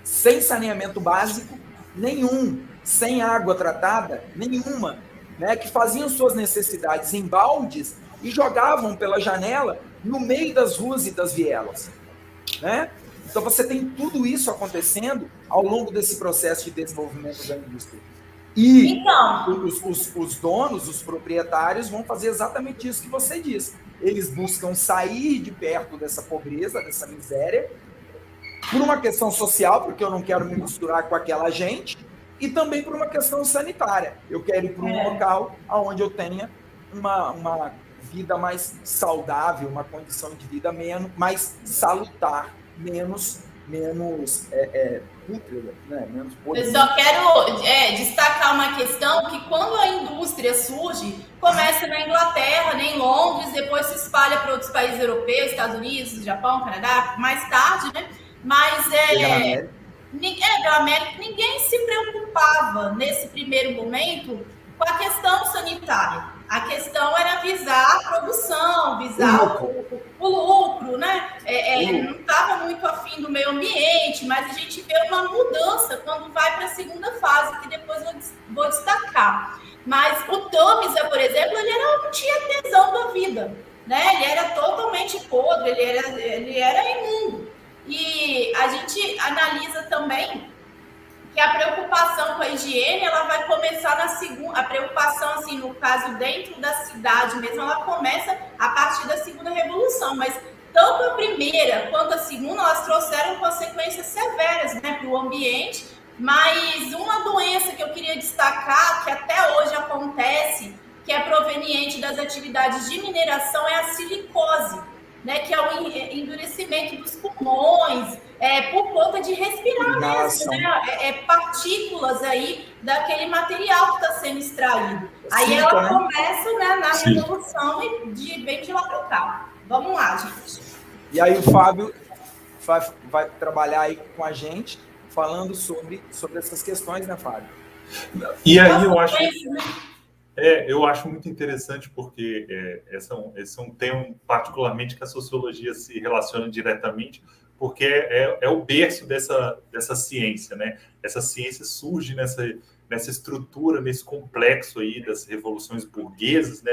sem saneamento básico nenhum, sem água tratada nenhuma, né, que faziam suas necessidades em baldes e jogavam pela janela no meio das ruas e das vielas, né? Então você tem tudo isso acontecendo ao longo desse processo de desenvolvimento da indústria. E então, os donos, os proprietários vão fazer exatamente isso que você disse. Eles buscam sair de perto dessa pobreza, dessa miséria, por uma questão social, porque eu não quero me misturar com aquela gente, e também por uma questão sanitária. Eu quero ir para um local onde eu tenha uma vida mais saudável, uma condição de vida mais salutar, menos pútrida, né? Menos eu só quero destacar uma questão, que quando a indústria surge, começa na Inglaterra, né, em Londres, depois se espalha para outros países europeus, Estados Unidos, Japão, Canadá, mais tarde, né? Mas pela América, ninguém se preocupava nesse primeiro momento com a questão sanitária. A questão era visar a produção, visar o lucro, né? Não estava muito afim do meio ambiente, mas a gente vê uma mudança quando vai para a segunda fase, que depois eu vou destacar. Mas o Tamisa, por exemplo, ele não tinha tesão da vida, né? Ele era totalmente podre, ele era imundo. E a gente analisa também que a preocupação com a higiene, ela vai começar na segunda, a preocupação, assim, no caso, dentro da cidade mesmo, ela começa a partir da segunda revolução, mas tanto a primeira quanto a segunda, elas trouxeram consequências severas, né, para o ambiente, mas uma doença que eu queria destacar, que até hoje acontece, que é proveniente das atividades de mineração, é a silicose, né, que é o endurecimento dos pulmões, por conta de respirar mesmo, né? Partículas aí daquele material que está sendo extraído. Aí ela começa, né, na revolução e vem de lá para cá. Vamos lá, gente. E aí o Fábio vai trabalhar aí com a gente, falando sobre essas questões, né, Fábio? E aí eu acho muito interessante porque esse é um tema particularmente que a sociologia se relaciona diretamente, porque é o berço dessa ciência, né? Essa ciência surge nessa estrutura, nesse complexo aí das revoluções burguesas, né?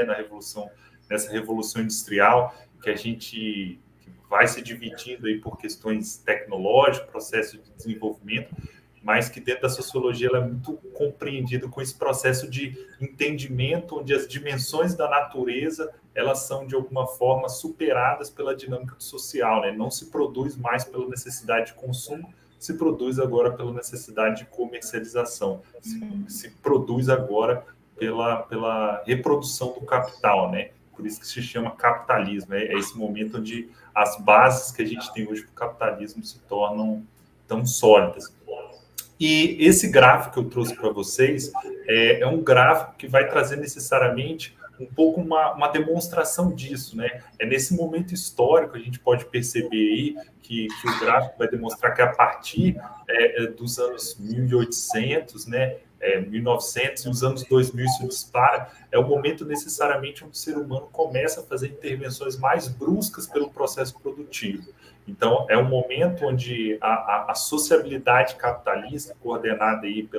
Nessa revolução industrial, que vai se dividindo aí por questões tecnológicas, processo de desenvolvimento, mas que dentro da sociologia ela é muito compreendida com esse processo de entendimento, onde as dimensões da natureza elas são, de alguma forma, superadas pela dinâmica social, né? Não se produz mais pela necessidade de consumo, se produz agora pela necessidade de comercialização, se produz agora pela reprodução do capital, né? Por isso que se chama capitalismo, é esse momento onde as bases que a gente tem hoje para o capitalismo se tornam tão sólidas. E esse gráfico que eu trouxe para vocês é um gráfico que vai trazer necessariamente um pouco uma demonstração disso, né? É nesse momento histórico a gente pode perceber aí que o gráfico vai demonstrar que a partir dos anos 1800, né, 1900 e os anos 2000 isso dispara, é o momento necessariamente onde o ser humano começa a fazer intervenções mais bruscas pelo processo produtivo. Então, é um momento onde a sociabilidade capitalista, coordenada aí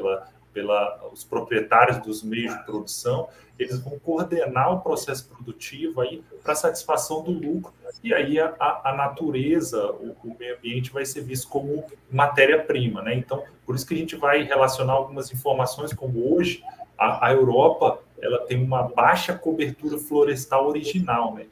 os proprietários dos meios de produção, eles vão coordenar o processo produtivo aí para satisfação do lucro. E aí a natureza, o meio ambiente vai ser visto como matéria-prima, né? Então, por isso que a gente vai relacionar algumas informações, como hoje a Europa ela tem uma baixa cobertura florestal original, né?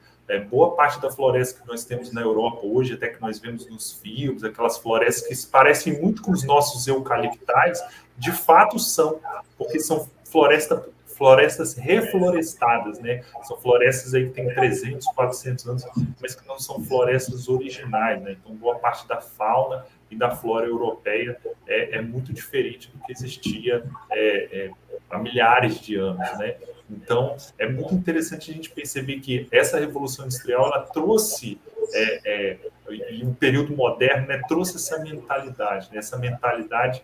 Boa parte da floresta que nós temos na Europa hoje, até que nós vemos nos filmes, aquelas florestas que se parecem muito com os nossos eucaliptais, de fato são, porque são florestas reflorestadas, né? São florestas aí que têm 300, 400 anos, mas que não são florestas originais, né? Então, boa parte da fauna e da flora europeia é muito diferente do que existia há milhares de anos, né? Então, é muito interessante a gente perceber que essa revolução industrial, ela trouxe, em um período moderno, né, trouxe essa mentalidade, né? Essa mentalidade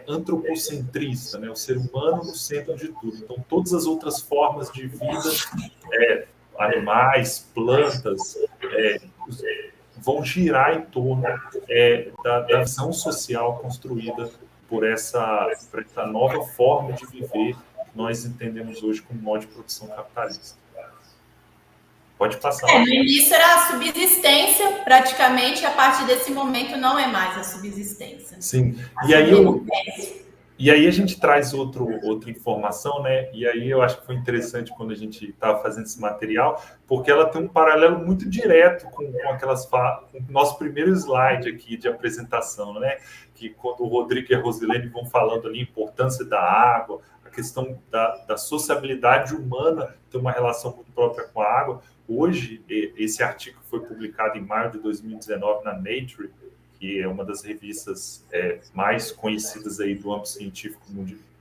antropocentrista, né? O ser humano no centro de tudo. Então, todas as outras formas de vida, animais, plantas, vão girar em torno da visão social construída por essa nova forma de viver que nós entendemos hoje como modo de produção capitalista. Pode passar. No início era a subsistência, praticamente, a partir desse momento não é mais a subsistência. Sim, e aí a gente traz outra informação, né? E aí eu acho que foi interessante quando a gente estava fazendo esse material, porque ela tem um paralelo muito direto com o nosso primeiro slide aqui de apresentação, né? Que quando o Rodrigo e a Rosilene vão falando ali a importância da água, a questão da sociabilidade humana ter uma relação muito própria com a água. Hoje, esse artigo foi publicado em maio de 2019 na Nature, que é uma das revistas mais conhecidas aí do âmbito científico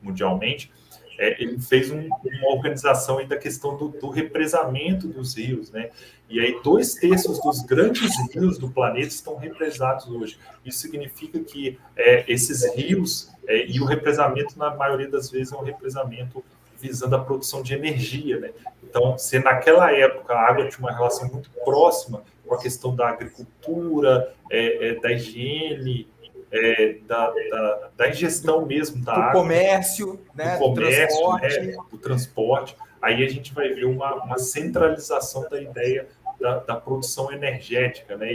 mundialmente. Ele fez uma organização aí da questão do represamento dos rios, né? E aí 2/3 dos grandes rios do planeta estão represados hoje. Isso significa que esses rios, e o represamento, na maioria das vezes, é um represamento visando a produção de energia, né? Então, se naquela época a água tinha uma relação muito próxima com a questão da agricultura, da higiene, da ingestão mesmo da água, comércio, né, do transporte, aí a gente vai ver uma centralização da ideia da produção energética, né,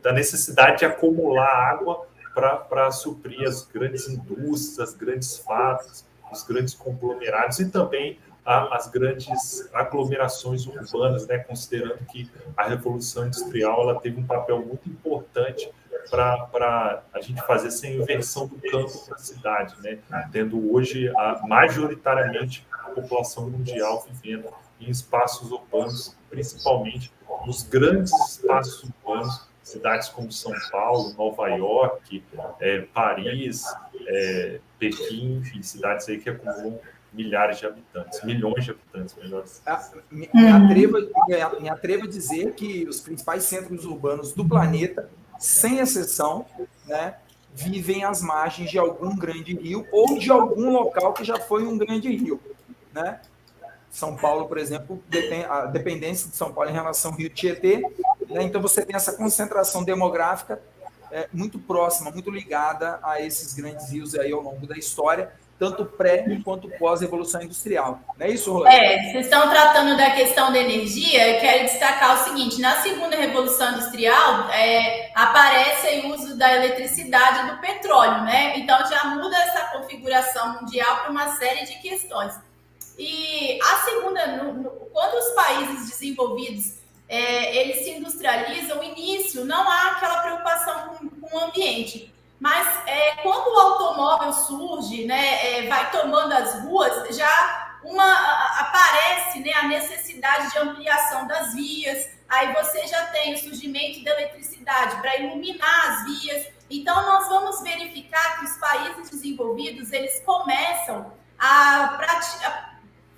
da necessidade de acumular água para suprir as grandes indústrias, as grandes fábricas, os grandes conglomerados e também as grandes aglomerações urbanas, né, considerando que a Revolução Industrial ela teve um papel muito importante para a gente fazer essa inversão do campo para a cidade, né, tendo hoje majoritariamente a população mundial vivendo em espaços urbanos, principalmente nos grandes espaços urbanos, cidades como São Paulo, Nova York, Paris, Pequim, enfim, cidades aí que acumulam milhares de habitantes, milhões de habitantes, melhor assim. Me atrevo a dizer que os principais centros urbanos do planeta, sem exceção, né, vivem às margens de algum grande rio ou de algum local que já foi um grande rio, né? São Paulo, por exemplo, a dependência de São Paulo em relação ao Rio Tietê, né? Então você tem essa concentração demográfica muito próxima, muito ligada a esses grandes rios aí ao longo da história, tanto pré quanto pós-revolução industrial. Não é isso, Rodrigo? Vocês estão tratando da questão da energia. Eu quero destacar o seguinte: na segunda revolução industrial aparece aí o uso da eletricidade e do petróleo, né? Então já muda essa configuração mundial para uma série de questões. E a segunda, quando os países desenvolvidos eles se industrializam, no início não há aquela preocupação com o ambiente. Mas quando o automóvel surge, né, vai tomando as ruas, já aparece, né, a necessidade de ampliação das vias. Aí você já tem o surgimento da eletricidade para iluminar as vias. Então, nós vamos verificar que os países desenvolvidos eles começam a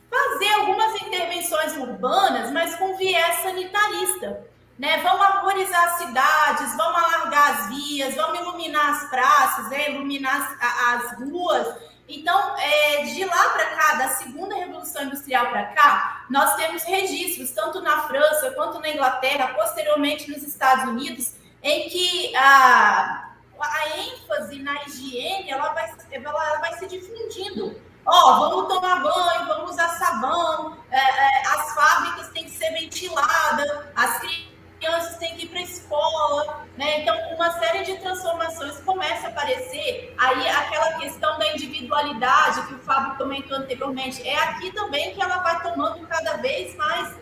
fazer algumas intervenções urbanas, mas com viés sanitarista. Né, vamos arborizar as cidades, vamos alargar as vias, vamos iluminar as praças, né, iluminar as ruas. Então, de lá para cá, da segunda Revolução Industrial para cá, nós temos registros, tanto na França quanto na Inglaterra, posteriormente nos Estados Unidos, em que a ênfase na higiene ela vai se difundindo. Vamos tomar banho, vamos usar sabão, as fábricas têm que ser ventiladas, as crianças têm que ir para a escola, né? Então, uma série de transformações começa a aparecer. Aí, aquela questão da individualidade que o Fábio comentou anteriormente, é aqui também que ela vai tomando cada vez mais,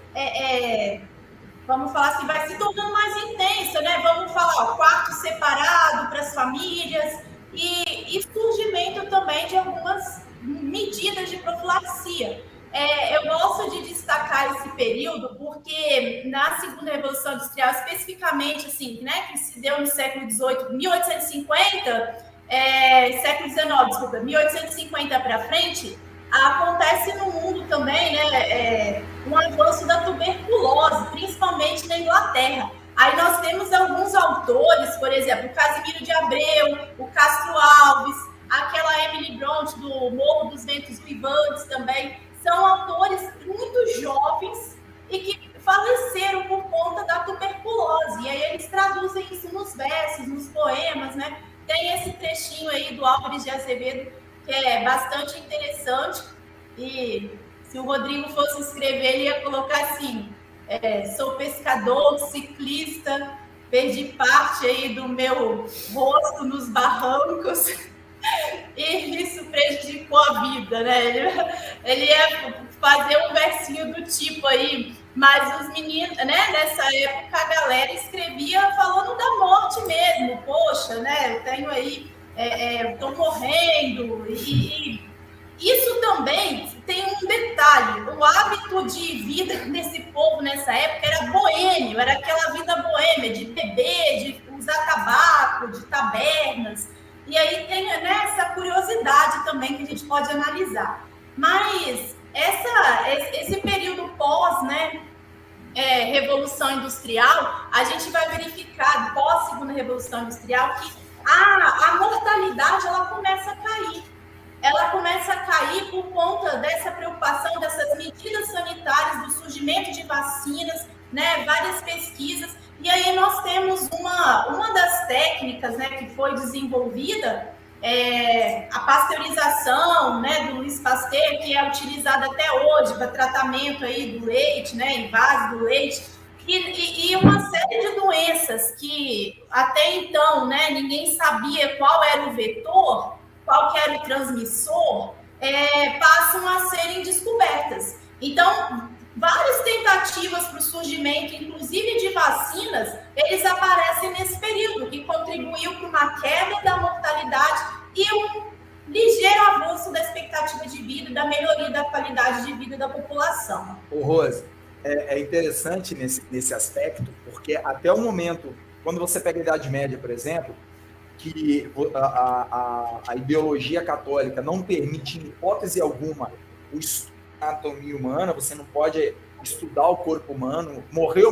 vamos falar assim, vai se tornando mais intensa, né? Vamos falar, quarto separado para as famílias e surgimento também de algumas medidas de profilaxia. Eu gosto de destacar esse período porque na segunda Revolução Industrial, especificamente, assim, né, que se deu no século XVIII, 1850, século XIX, desculpa, 1850 para frente, acontece no mundo também, né, um avanço da tuberculose, principalmente na Inglaterra. Aí nós temos alguns autores, por exemplo, o Casimiro de Abreu, o Castro Alves, aquela Emily Bronte do Morro dos Ventos Vivantes também. São autores muito jovens e que faleceram por conta da tuberculose. E aí eles traduzem isso nos versos, nos poemas, né? Tem esse trechinho aí do Álvares de Azevedo que é bastante interessante. E se o Rodrigo fosse escrever, ele ia colocar assim: sou pescador, ciclista, perdi parte aí do meu rosto nos barrancos. E isso prejudicou a vida, né? Ele ia fazer um versinho do tipo aí, mas os meninos, né? Nessa época a galera escrevia falando da morte mesmo. Poxa, né? Eu tenho aí, estou morrendo. E isso também tem um detalhe: o hábito de vida desse povo nessa época era boêmio, era aquela vida boêmia de beber, de usar tabaco, de tabernas. E aí tem, né, essa curiosidade também que a gente pode analisar. Mas esse período pós, né, Revolução Industrial, a gente vai verificar, pós Segunda Revolução Industrial, que a mortalidade ela começa a cair. ela começa a cair por conta dessa preocupação, dessas medidas sanitárias, do surgimento de vacinas, né, várias pesquisas. E aí nós temos uma das técnicas, né, que foi desenvolvida, a pasteurização, né, do Louis Pasteur, que é utilizada até hoje para tratamento aí do leite, né, em base do leite, e uma série de doenças que até então, né, ninguém sabia qual era o vetor, qual que era o transmissor, passam a serem descobertas. Então, várias tentativas para o surgimento, inclusive de vacinas, eles aparecem nesse período, que contribuiu para uma queda da mortalidade e um ligeiro avanço da expectativa de vida, da melhoria da qualidade de vida da população. Ô, Rose, é interessante nesse aspecto, porque até o momento, quando você pega a Idade Média, por exemplo, que a ideologia católica não permite, em hipótese alguma, o estudo da anatomia humana, você não pode estudar o corpo humano. Morreu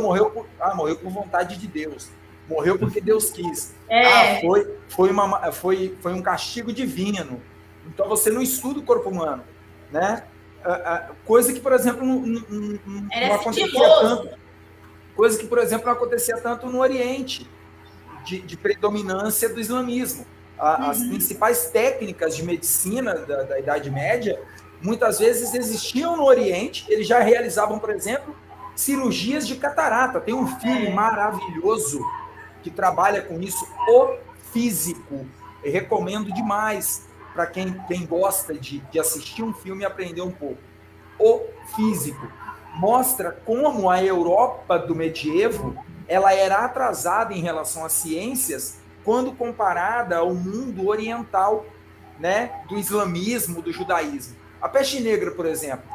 por vontade de Deus. Morreu porque Deus quis. Foi um castigo divino. Então você não estuda o corpo humano, né? Coisa que, por exemplo, não acontecia tanto. Coisa que, por exemplo, não acontecia tanto no Oriente, de predominância do islamismo. As principais técnicas de medicina da Idade Média, muitas vezes existiam no Oriente. Eles já realizavam, por exemplo, cirurgias de catarata. Tem um filme maravilhoso que trabalha com isso, O Físico. Eu recomendo demais para quem gosta de assistir um filme e aprender um pouco. O Físico mostra como a Europa do medievo ela era atrasada em relação às ciências quando comparada ao mundo oriental, né, do islamismo, do judaísmo. A peste negra, por exemplo.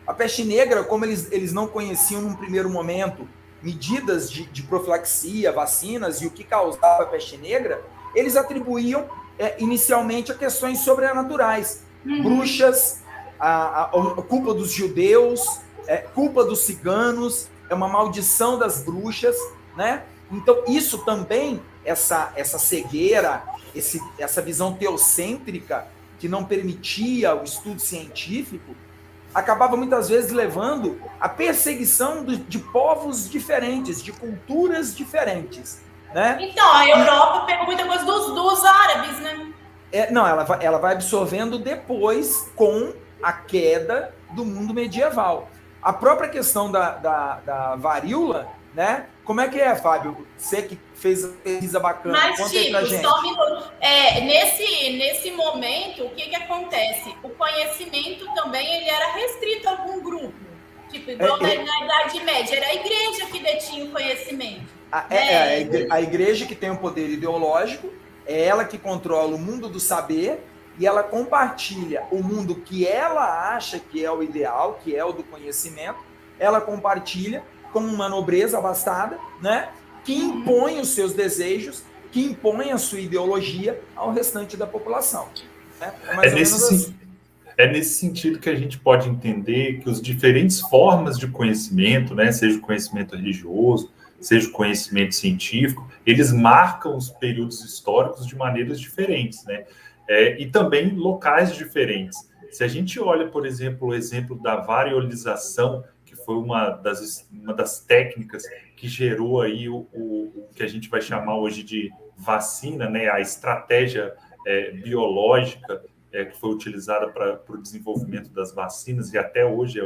A peste negra, como eles não conheciam num primeiro momento medidas de profilaxia, vacinas e o que causava a peste negra, eles atribuíam inicialmente a questões sobrenaturais. Bruxas, a culpa dos judeus, culpa dos ciganos, é uma maldição das bruxas, né? Então, isso também, essa cegueira, essa visão teocêntrica que não permitia o estudo científico, acabava muitas vezes levando à perseguição de povos diferentes, de culturas diferentes, né? Então, a Europa pegou muita coisa dos árabes, né? Não, ela vai absorvendo depois com a queda do mundo medieval. A própria questão da varíola, né? Como é que é, Fábio? Você que fez a pesquisa bacana, conta aí pra gente. Só nesse momento, o que acontece? O conhecimento também ele era restrito a algum grupo. Tipo, igual na Idade Média, era a igreja que detinha o conhecimento. A igreja que tem o poder ideológico, é ela que controla o mundo do saber, e ela compartilha o mundo que ela acha que é o ideal, que é o do conhecimento, ela compartilha com uma nobreza abastada, né, que impõe os seus desejos, que impõe a sua ideologia ao restante da população. Né? É nesse sentido que a gente pode entender que as diferentes formas de conhecimento, né, seja o conhecimento religioso, seja o conhecimento científico, eles marcam os períodos históricos de maneiras diferentes, né? E também locais diferentes. Se a gente olha, por exemplo, o exemplo da variolização, que foi uma das técnicas que gerou aí o que a gente vai chamar hoje de vacina, né? A estratégia biológica que foi utilizada para o desenvolvimento das vacinas e até hoje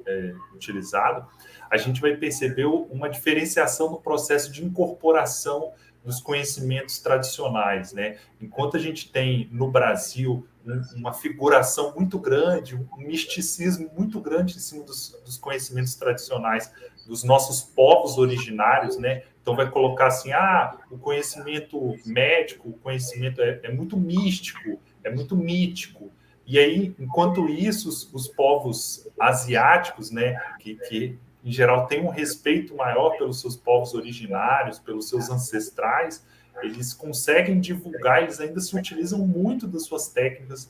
é utilizado, a gente vai perceber uma diferenciação no processo de incorporação dos conhecimentos tradicionais, né? Enquanto a gente tem no Brasil uma figuração muito grande, um misticismo muito grande em cima dos conhecimentos tradicionais dos nossos povos originários, né? Então vai colocar assim, o conhecimento médico, o conhecimento é muito místico, é muito mítico. E aí, enquanto isso, os povos asiáticos, né, que em geral têm um respeito maior pelos seus povos originários, pelos seus ancestrais, eles conseguem divulgar, eles ainda se utilizam muito das suas técnicas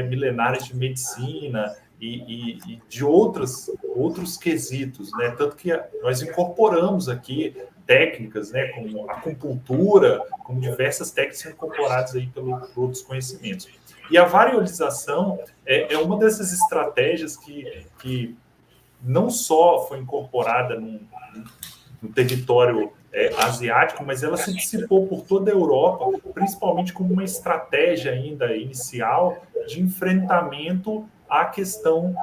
milenares de medicina e de outros quesitos, né? Tanto que nós incorporamos aqui técnicas, né, como acupuntura, como diversas técnicas incorporadas aí por outros conhecimentos. E a variolização é uma dessas estratégias que não só foi incorporada no território asiático, mas ela se dissipou por toda a Europa, principalmente como uma estratégia ainda inicial de enfrentamento à questão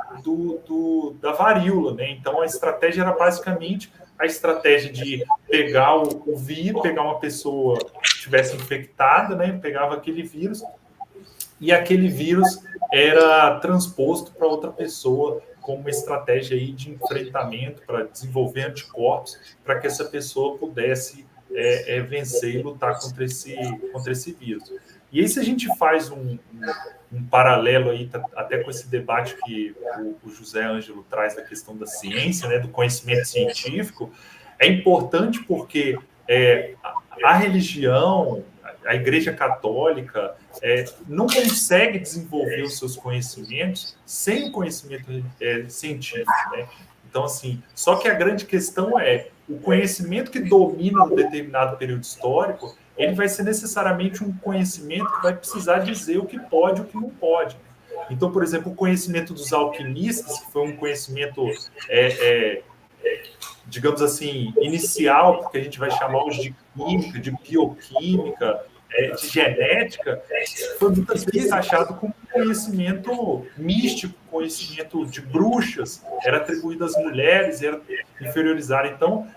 da varíola, né? Então, a estratégia era basicamente a estratégia de pegar o vírus, pegar uma pessoa que estivesse infectada, né? Pegava aquele vírus e aquele vírus era transposto para outra pessoa como uma estratégia aí de enfrentamento para desenvolver anticorpos para que essa pessoa pudesse vencer e lutar contra esse vírus. E aí, se a gente faz um paralelo aí, até com esse debate que o José Ângelo traz da questão da ciência, né, do conhecimento científico, é importante porque a religião, a Igreja Católica, não consegue desenvolver os seus conhecimentos sem o conhecimento científico, né? Então, assim, só que a grande questão é o conhecimento que domina um determinado período histórico, ele vai ser necessariamente um conhecimento que vai precisar dizer o que pode e o que não pode. Então, por exemplo, o conhecimento dos alquimistas, que foi um conhecimento, digamos assim, inicial, porque a gente vai chamar os de química, de bioquímica, de genética, foi muitas vezes achado como conhecimento místico, conhecimento de bruxas, era atribuído às mulheres, era inferiorizado. Então,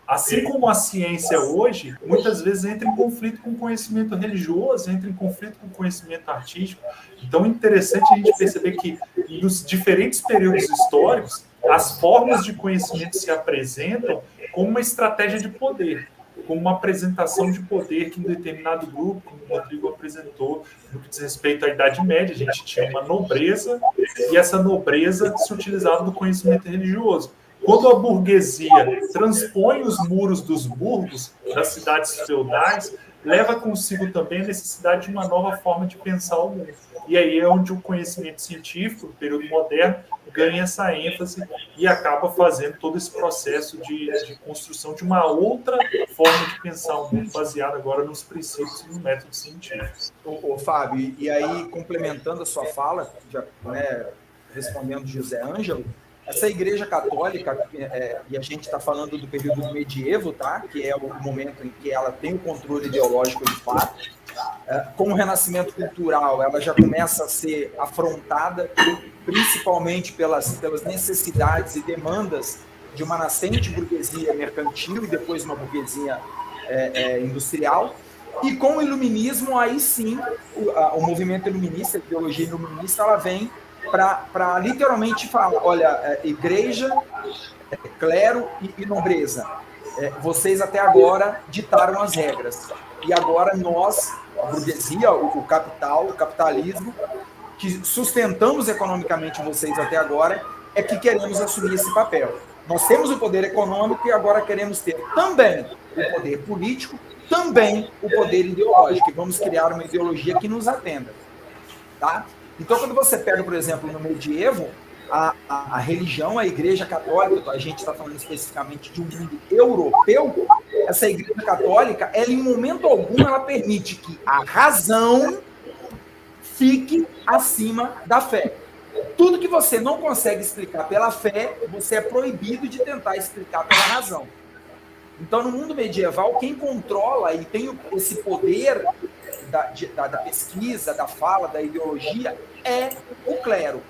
assim como a ciência hoje, muitas vezes entra em conflito com o conhecimento religioso, entra em conflito com o conhecimento artístico. Então, é interessante a gente perceber que, nos diferentes períodos históricos, as formas de conhecimento se apresentam como uma estratégia de poder, como uma apresentação de poder que um determinado grupo, como o Rodrigo apresentou, no que diz respeito à Idade Média, a gente tinha uma nobreza, e essa nobreza se utilizava do conhecimento religioso. Quando a burguesia transpõe os muros dos burgos, das cidades feudais, leva consigo também a necessidade de uma nova forma de pensar o mundo. E aí é onde o conhecimento científico, no período moderno, ganha essa ênfase e acaba fazendo todo esse processo de construção de uma outra forma de pensar o mundo, baseada agora nos princípios e no método científico. Ô, Fábio, e aí, complementando a sua fala, já, né, respondendo José Ângelo, essa Igreja Católica, e a gente está falando do período do medievo, tá? Que é o momento em que ela tem o controle ideológico de fato, com o renascimento cultural, ela já começa a ser afrontada principalmente pelas necessidades e demandas de uma nascente burguesia mercantil e depois uma burguesia industrial. E com o iluminismo, aí sim, o movimento iluminista, a ideologia iluminista, ela vem para literalmente falar, olha, igreja, clero e nobreza, vocês até agora ditaram as regras. E agora nós, a burguesia, o capital, o capitalismo, que sustentamos economicamente vocês até agora, é que queremos assumir esse papel. Nós temos o poder econômico e agora queremos ter também o poder político, também o poder ideológico, e vamos criar uma ideologia que nos atenda. Tá? Então, quando você pega, por exemplo, no medievo, a religião, a Igreja Católica, a gente está falando especificamente de um mundo europeu, essa Igreja Católica, ela em momento algum, ela permite que a razão fique acima da fé. Tudo que você não consegue explicar pela fé, você é proibido de tentar explicar pela razão. Então, no mundo medieval, quem controla e tem esse poder da pesquisa, da fala, da ideologia, é o clero.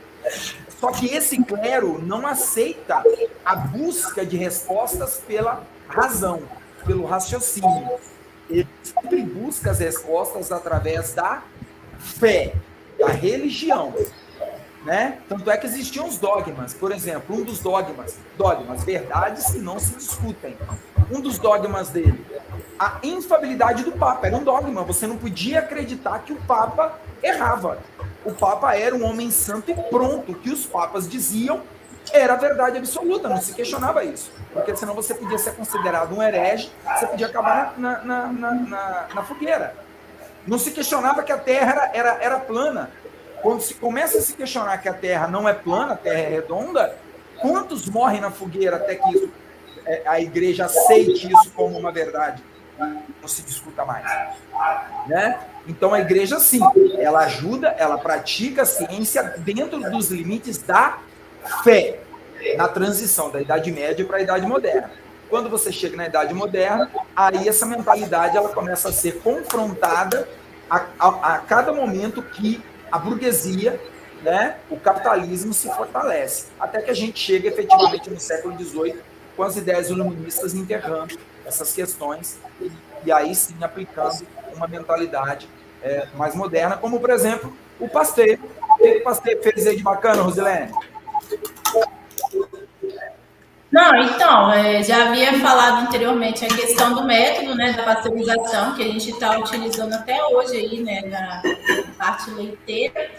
Só que esse clero não aceita a busca de respostas pela razão, pelo raciocínio. Ele sempre busca as respostas através da fé, da religião. Né? Tanto é que existiam os dogmas. Por exemplo, um dos dogmas, verdades que não se discutem. Um dos dogmas dele, a infalibilidade do Papa, era um dogma. Você não podia acreditar que o Papa errava. O Papa era um homem santo e pronto. O que os papas diziam era a verdade absoluta, não se questionava isso. Porque senão você podia ser considerado um herege, você podia acabar na fogueira. Não se questionava que a Terra era plana. Quando se começa a se questionar que a Terra não é plana, a Terra é redonda, quantos morrem na fogueira até que a Igreja aceite isso como uma verdade? não se discuta mais, né? Então a igreja, sim, ela ajuda, ela pratica a ciência dentro dos limites da fé, na transição da Idade Média para a Idade Moderna. Quando você chega na Idade Moderna, aí essa mentalidade ela começa a ser confrontada a cada momento que a burguesia, né, o capitalismo se fortalece, até que a gente chega efetivamente no século XVIII com as ideias iluministas enterrando essas questões e aí sim aplicando uma mentalidade mais moderna, como por exemplo o Pasteur. O que o Pasteur fez aí de bacana, Rosilene? Não, então, já havia falado anteriormente a questão do método, né, da pasteurização, que a gente está utilizando até hoje aí, né, na parte leiteira.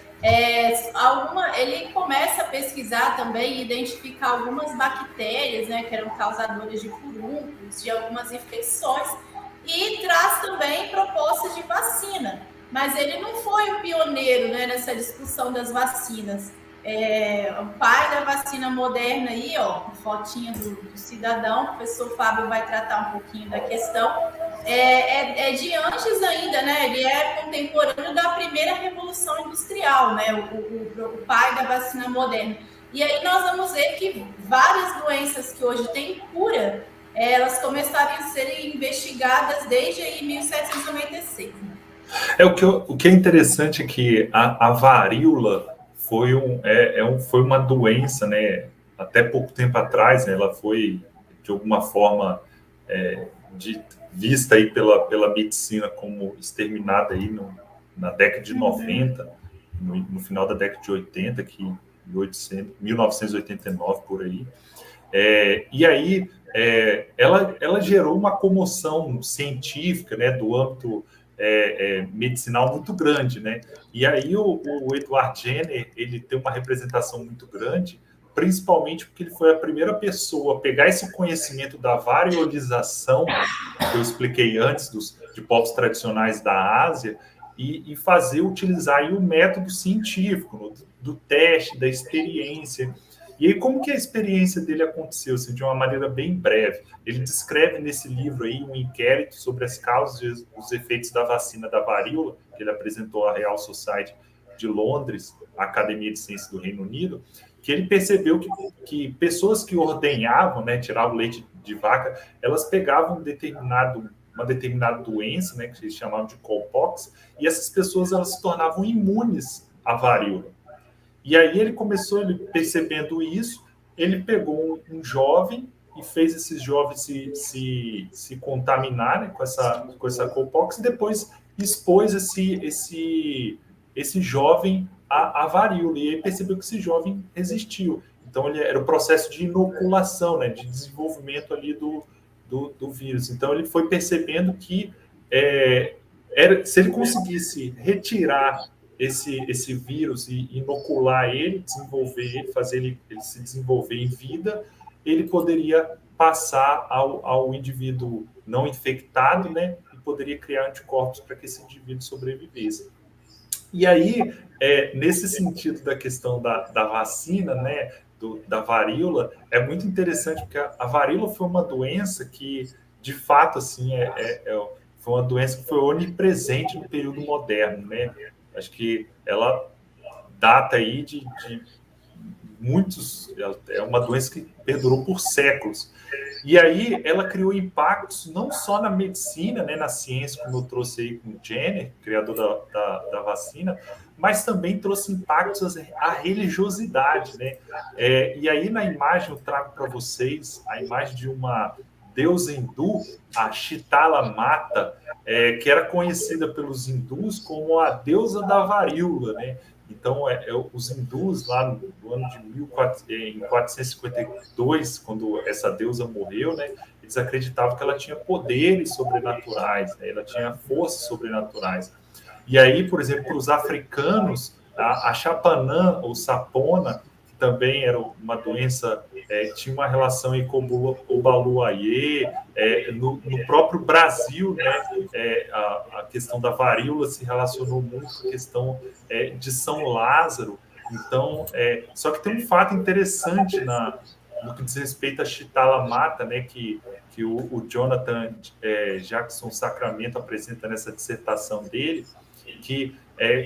Ele começa a pesquisar também e identificar algumas bactérias, né, que eram causadoras de furúnculos, de algumas infecções, e traz também propostas de vacina. Mas ele não foi o pioneiro, né, nessa discussão das vacinas. O pai da vacina moderna aí, ó, fotinha do cidadão, o professor Fábio vai tratar um pouquinho da questão, de antes ainda, né? Ele é contemporâneo da primeira revolução industrial, né? O pai da vacina moderna. E aí nós vamos ver que várias doenças que hoje têm cura, elas começaram a serem investigadas desde aí 1796. Né? O que é interessante é que a varíola foi uma doença, né? Até pouco tempo atrás, né, ela foi, de alguma forma, vista aí pela medicina como exterminada aí na década de 90, no final da década de 80, que 1989, por aí. E aí, ela gerou uma comoção científica, né, do âmbito medicinal muito grande, né? E aí o Edward Jenner, ele tem uma representação muito grande, principalmente porque ele foi a primeira pessoa a pegar esse conhecimento da variolização, que eu expliquei antes, de povos tradicionais da Ásia, e utilizar aí o método científico, do teste, da experiência. E aí, como que a experiência dele aconteceu, assim, de uma maneira bem breve? Ele descreve nesse livro aí um inquérito sobre as causas e os efeitos da vacina da varíola, que ele apresentou à Royal Society de Londres, a Academia de Ciências do Reino Unido, que ele percebeu que pessoas que ordenhavam, né, tiravam leite de vaca, elas pegavam uma determinada doença, né, que eles chamavam de cowpox, e essas pessoas elas se tornavam imunes à varíola. E aí ele percebendo isso, ele pegou um jovem e fez esses jovens se contaminarem com essa cowpox e depois expôs esse jovem à varíola. E aí percebeu que esse jovem resistiu. Então era o processo de inoculação, né, de desenvolvimento ali do vírus. Então ele foi percebendo que se ele conseguisse retirar esse vírus e inocular ele, desenvolver ele, fazer ele se desenvolver em vida, ele poderia passar ao indivíduo não infectado, né, e poderia criar anticorpos para que esse indivíduo sobrevivesse. E aí, nesse sentido da questão da vacina, né, da varíola, é muito interessante, porque a varíola foi uma doença que, de fato, assim, foi uma doença que foi onipresente no período moderno, né? Acho que ela data aí de muitos... É uma doença que perdurou por séculos. E aí ela criou impactos não só na medicina, né, na ciência, como eu trouxe aí com o Jenner, criador da vacina, mas também trouxe impactos à religiosidade, né? E aí na imagem eu trago para vocês a imagem de uma deusa hindu, a Shitala Mata, que era conhecida pelos hindus como a deusa da varíola, né? Então, os hindus, lá no ano de 1452, quando essa deusa morreu, né, eles acreditavam que ela tinha poderes sobrenaturais, né, ela tinha forças sobrenaturais. E aí, por exemplo, para os africanos, a Chapanã, ou Sapona, que também era uma doença, tinha uma relação aí com o Baluayê, no próprio Brasil, né, a questão da varíola se relacionou muito com a questão de São Lázaro. Então, só que tem um fato interessante no que diz respeito a Shitala Mata, né, que que o Jonathan Jackson Sacramento apresenta nessa dissertação dele, que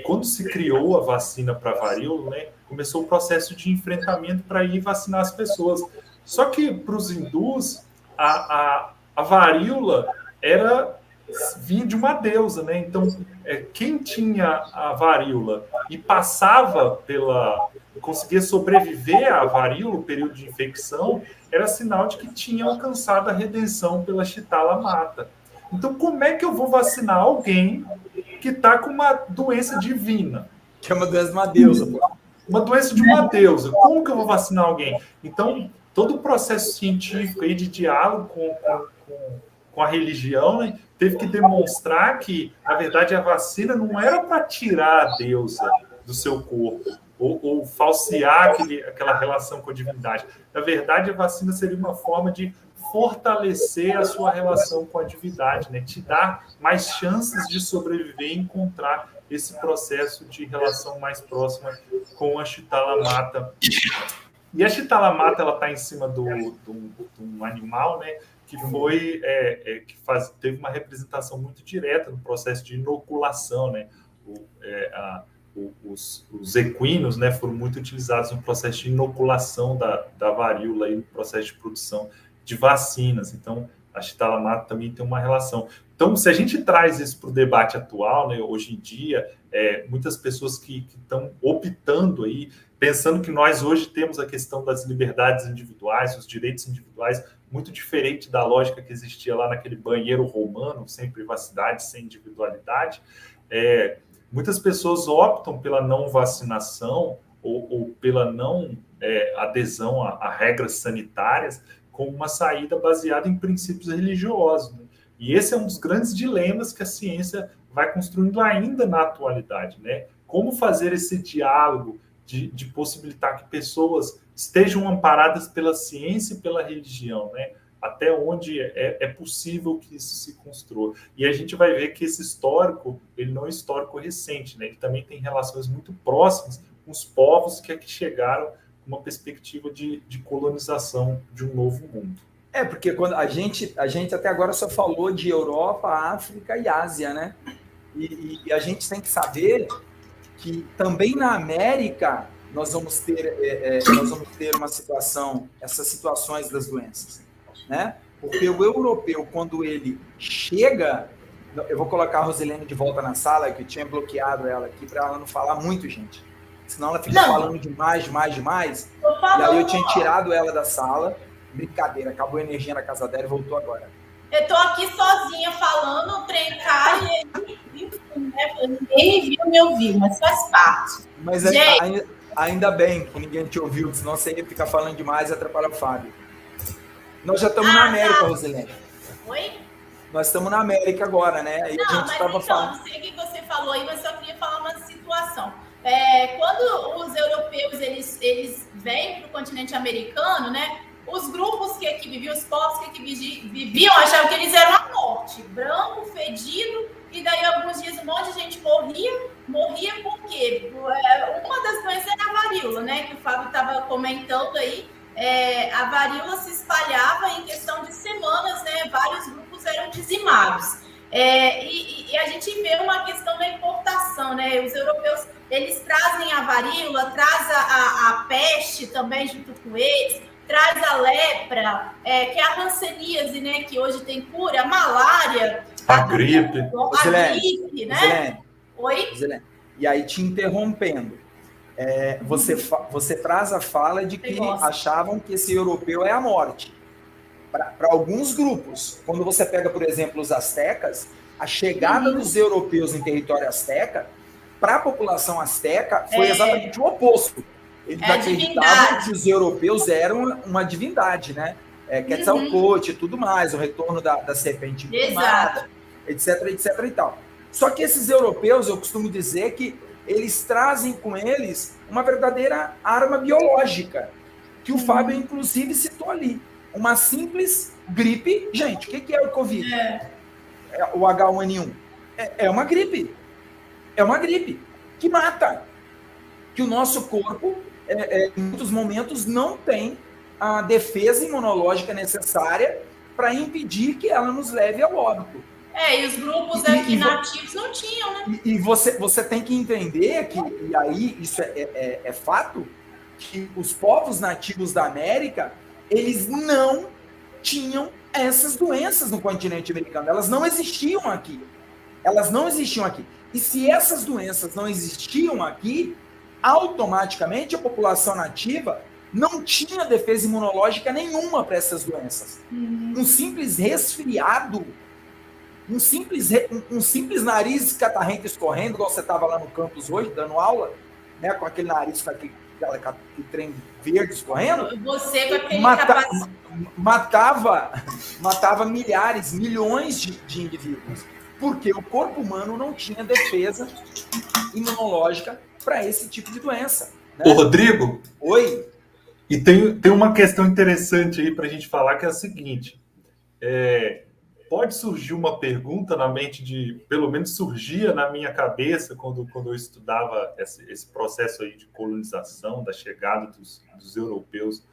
quando se criou a vacina para a varíola, né, começou o processo de enfrentamento para ir vacinar as pessoas. Só que para os hindus, a varíola vinha de uma deusa, né? Então, quem tinha a varíola e conseguia sobreviver à varíola, o período de infecção, era sinal de que tinha alcançado a redenção pela Chitala Mata. Então, como é que eu vou vacinar alguém que está com uma doença divina? Que é uma doença de uma deusa, pô. Uma doença de uma deusa. Como que eu vou vacinar alguém? Então, todo o processo científico aí de diálogo com a religião, né, teve que demonstrar que, na verdade, a vacina não era para tirar a deusa do seu corpo ou falsear aquela relação com a divindade. Na verdade, a vacina seria uma forma de fortalecer a sua relação com a divindade, né? Te dar mais chances de sobreviver e encontrar esse processo de relação mais próxima com a Chitala Mata. E a Chitala Mata, ela está em cima de um animal, né, que teve uma representação muito direta no processo de inoculação, né? Os equinos, né, foram muito utilizados no processo de inoculação da varíola e no processo de produção de vacinas. Então, a Chitala Mata também tem uma relação. Então, se a gente traz isso para o debate atual, né, hoje em dia, muitas pessoas que estão optando aí, pensando que nós hoje temos a questão das liberdades individuais, os direitos individuais, muito diferente da lógica que existia lá naquele banheiro romano, sem privacidade, sem individualidade. Muitas pessoas optam pela não vacinação ou pela não adesão a regras sanitárias como uma saída baseada em princípios religiosos, né? E esse é um dos grandes dilemas que a ciência vai construindo ainda na atualidade, né? Como fazer esse diálogo de possibilitar que pessoas estejam amparadas pela ciência e pela religião, né? Até onde é possível que isso se construa. E a gente vai ver que esse histórico, ele não é histórico recente, né? Ele também tem relações muito próximas com os povos que aqui chegaram com uma perspectiva de colonização de um novo mundo. Porque quando a gente até agora só falou de Europa, África e Ásia, né? E a gente tem que saber que também na América nós vamos ter uma situação, essas situações das doenças, né? Porque o europeu, quando ele chega, eu vou colocar a Rosilene de volta na sala, que eu tinha bloqueado ela aqui para ela não falar muito, gente. Senão ela fica falando demais. E aí eu tinha tirado ela da sala. Brincadeira, acabou a energia na casa dela e voltou agora. Eu tô aqui sozinha falando, o trem cai e ninguém me viu, me ouviu, mas faz parte. Mas ainda bem que ninguém te ouviu, senão você ia ficar falando demais e atrapalhar o Fábio. Nós já estamos na América, Rosilene. Oi? Nós estamos na América agora, né? Aí a gente estava falando. Não sei o que você falou aí, mas só queria falar uma situação. Quando os europeus eles vêm para o continente americano, né? Os grupos que aqui viviam, os povos que aqui viviam, achavam que eles eram a morte, branco, fedido, e daí alguns dias um monte de gente morria por quê? Uma das doenças era a varíola, né? Que o Fábio estava comentando aí. A varíola se espalhava em questão de semanas, né? Vários grupos eram dizimados. E a gente vê uma questão da importação, né? Os europeus, eles trazem a varíola, traz a peste também junto com eles, traz a lepra, que é a hanseníase, né? Que hoje tem cura, a malária, a gripe, né? Zilene, Oi? Zilene. E aí, te interrompendo, você traz a fala de que achavam que esse europeu é a morte. Para alguns grupos, quando você pega, por exemplo, os astecas, a chegada dos europeus em território asteca, para a população asteca, foi exatamente o oposto. Eles acreditavam que os europeus eram uma divindade, né? Quetzalcoatl e tudo mais, o retorno da serpente emplumada, etc e tal. Só que esses europeus, eu costumo dizer que eles trazem com eles uma verdadeira arma biológica, que o Fábio, inclusive, citou ali. Uma simples gripe. Gente, o que é o Covid? O H1N1. É uma gripe. É uma gripe que mata. Que o nosso corpo, em muitos momentos, não tem a defesa imunológica necessária para impedir que ela nos leve ao óbito. E os grupos aqui nativos não tinham, né? E você tem que entender que, e aí isso é fato, que os povos nativos da América, eles não tinham essas doenças no continente americano. Elas não existiam aqui. E se essas doenças não existiam aqui, automaticamente a população nativa não tinha defesa imunológica nenhuma para essas doenças. Um simples resfriado, um simples nariz catarrento escorrendo, igual você estava lá no campus hoje, dando aula, né, com aquele nariz, com aquele trem verde escorrendo. Você com aquele matava milhares, milhões de indivíduos. Porque o corpo humano não tinha defesa imunológica para esse tipo de doença. Né? Ô, Rodrigo? Oi? E tem uma questão interessante aí para a gente falar, que é a seguinte. Pode surgir uma pergunta na mente pelo menos surgia na minha cabeça quando eu estudava esse processo aí de colonização, da chegada dos europeus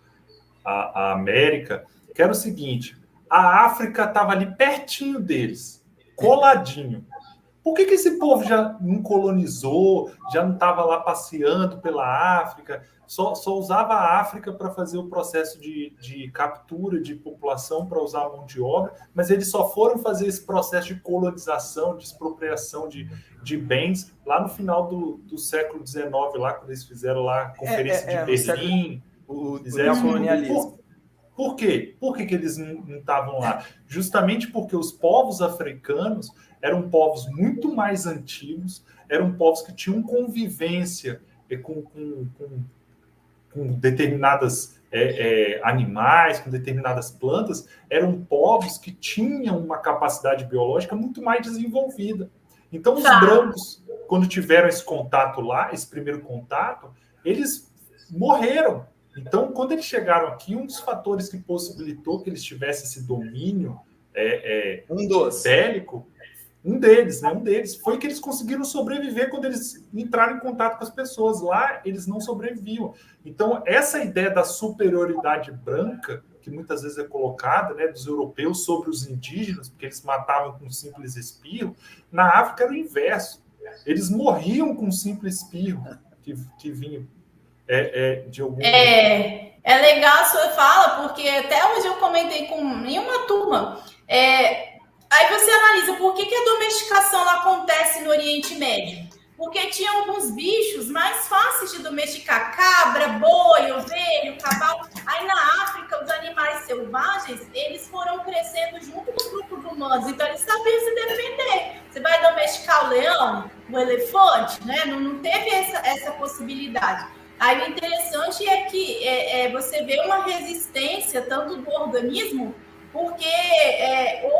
à América, que era o seguinte: a África estava ali pertinho deles, coladinho. Por que esse povo já não colonizou, já não estava lá passeando pela África, só usava a África para fazer o processo de captura de população, para usar a mão de obra, mas eles só foram fazer esse processo de colonização, de expropriação de bens lá no final do século XIX, lá quando eles fizeram lá a Conferência de Berlim, o neocolonialismo. Por quê? Por que eles não estavam lá? Justamente porque os povos africanos eram povos muito mais antigos, eram povos que tinham convivência com determinadas animais, com determinadas plantas, eram povos que tinham uma capacidade biológica muito mais desenvolvida. Então, os brancos, quando tiveram esse contato lá, esse primeiro contato, eles morreram. Então, quando eles chegaram aqui, um dos fatores que possibilitou que eles tivessem esse domínio bélico, um deles, foi que eles conseguiram sobreviver quando eles entraram em contato com as pessoas. Lá, eles não sobreviviam. Então, essa ideia da superioridade branca, que muitas vezes é colocada, né, dos europeus sobre os indígenas, porque eles matavam com um simples espirro, na África era o inverso. Eles morriam com um simples espirro que vinha de algum... É legal a sua fala, porque até hoje eu comentei em uma turma... Aí você analisa por que a domesticação acontece no Oriente Médio. Porque tinha alguns bichos mais fáceis de domesticar: cabra, boi, ovelha, cavalo. Aí na África, os animais selvagens, eles foram crescendo junto com os grupos humanos. Então, eles sabiam se defender. Você vai domesticar o leão, o elefante, né? Não teve essa possibilidade. Aí o interessante é que você vê uma resistência tanto do organismo, porque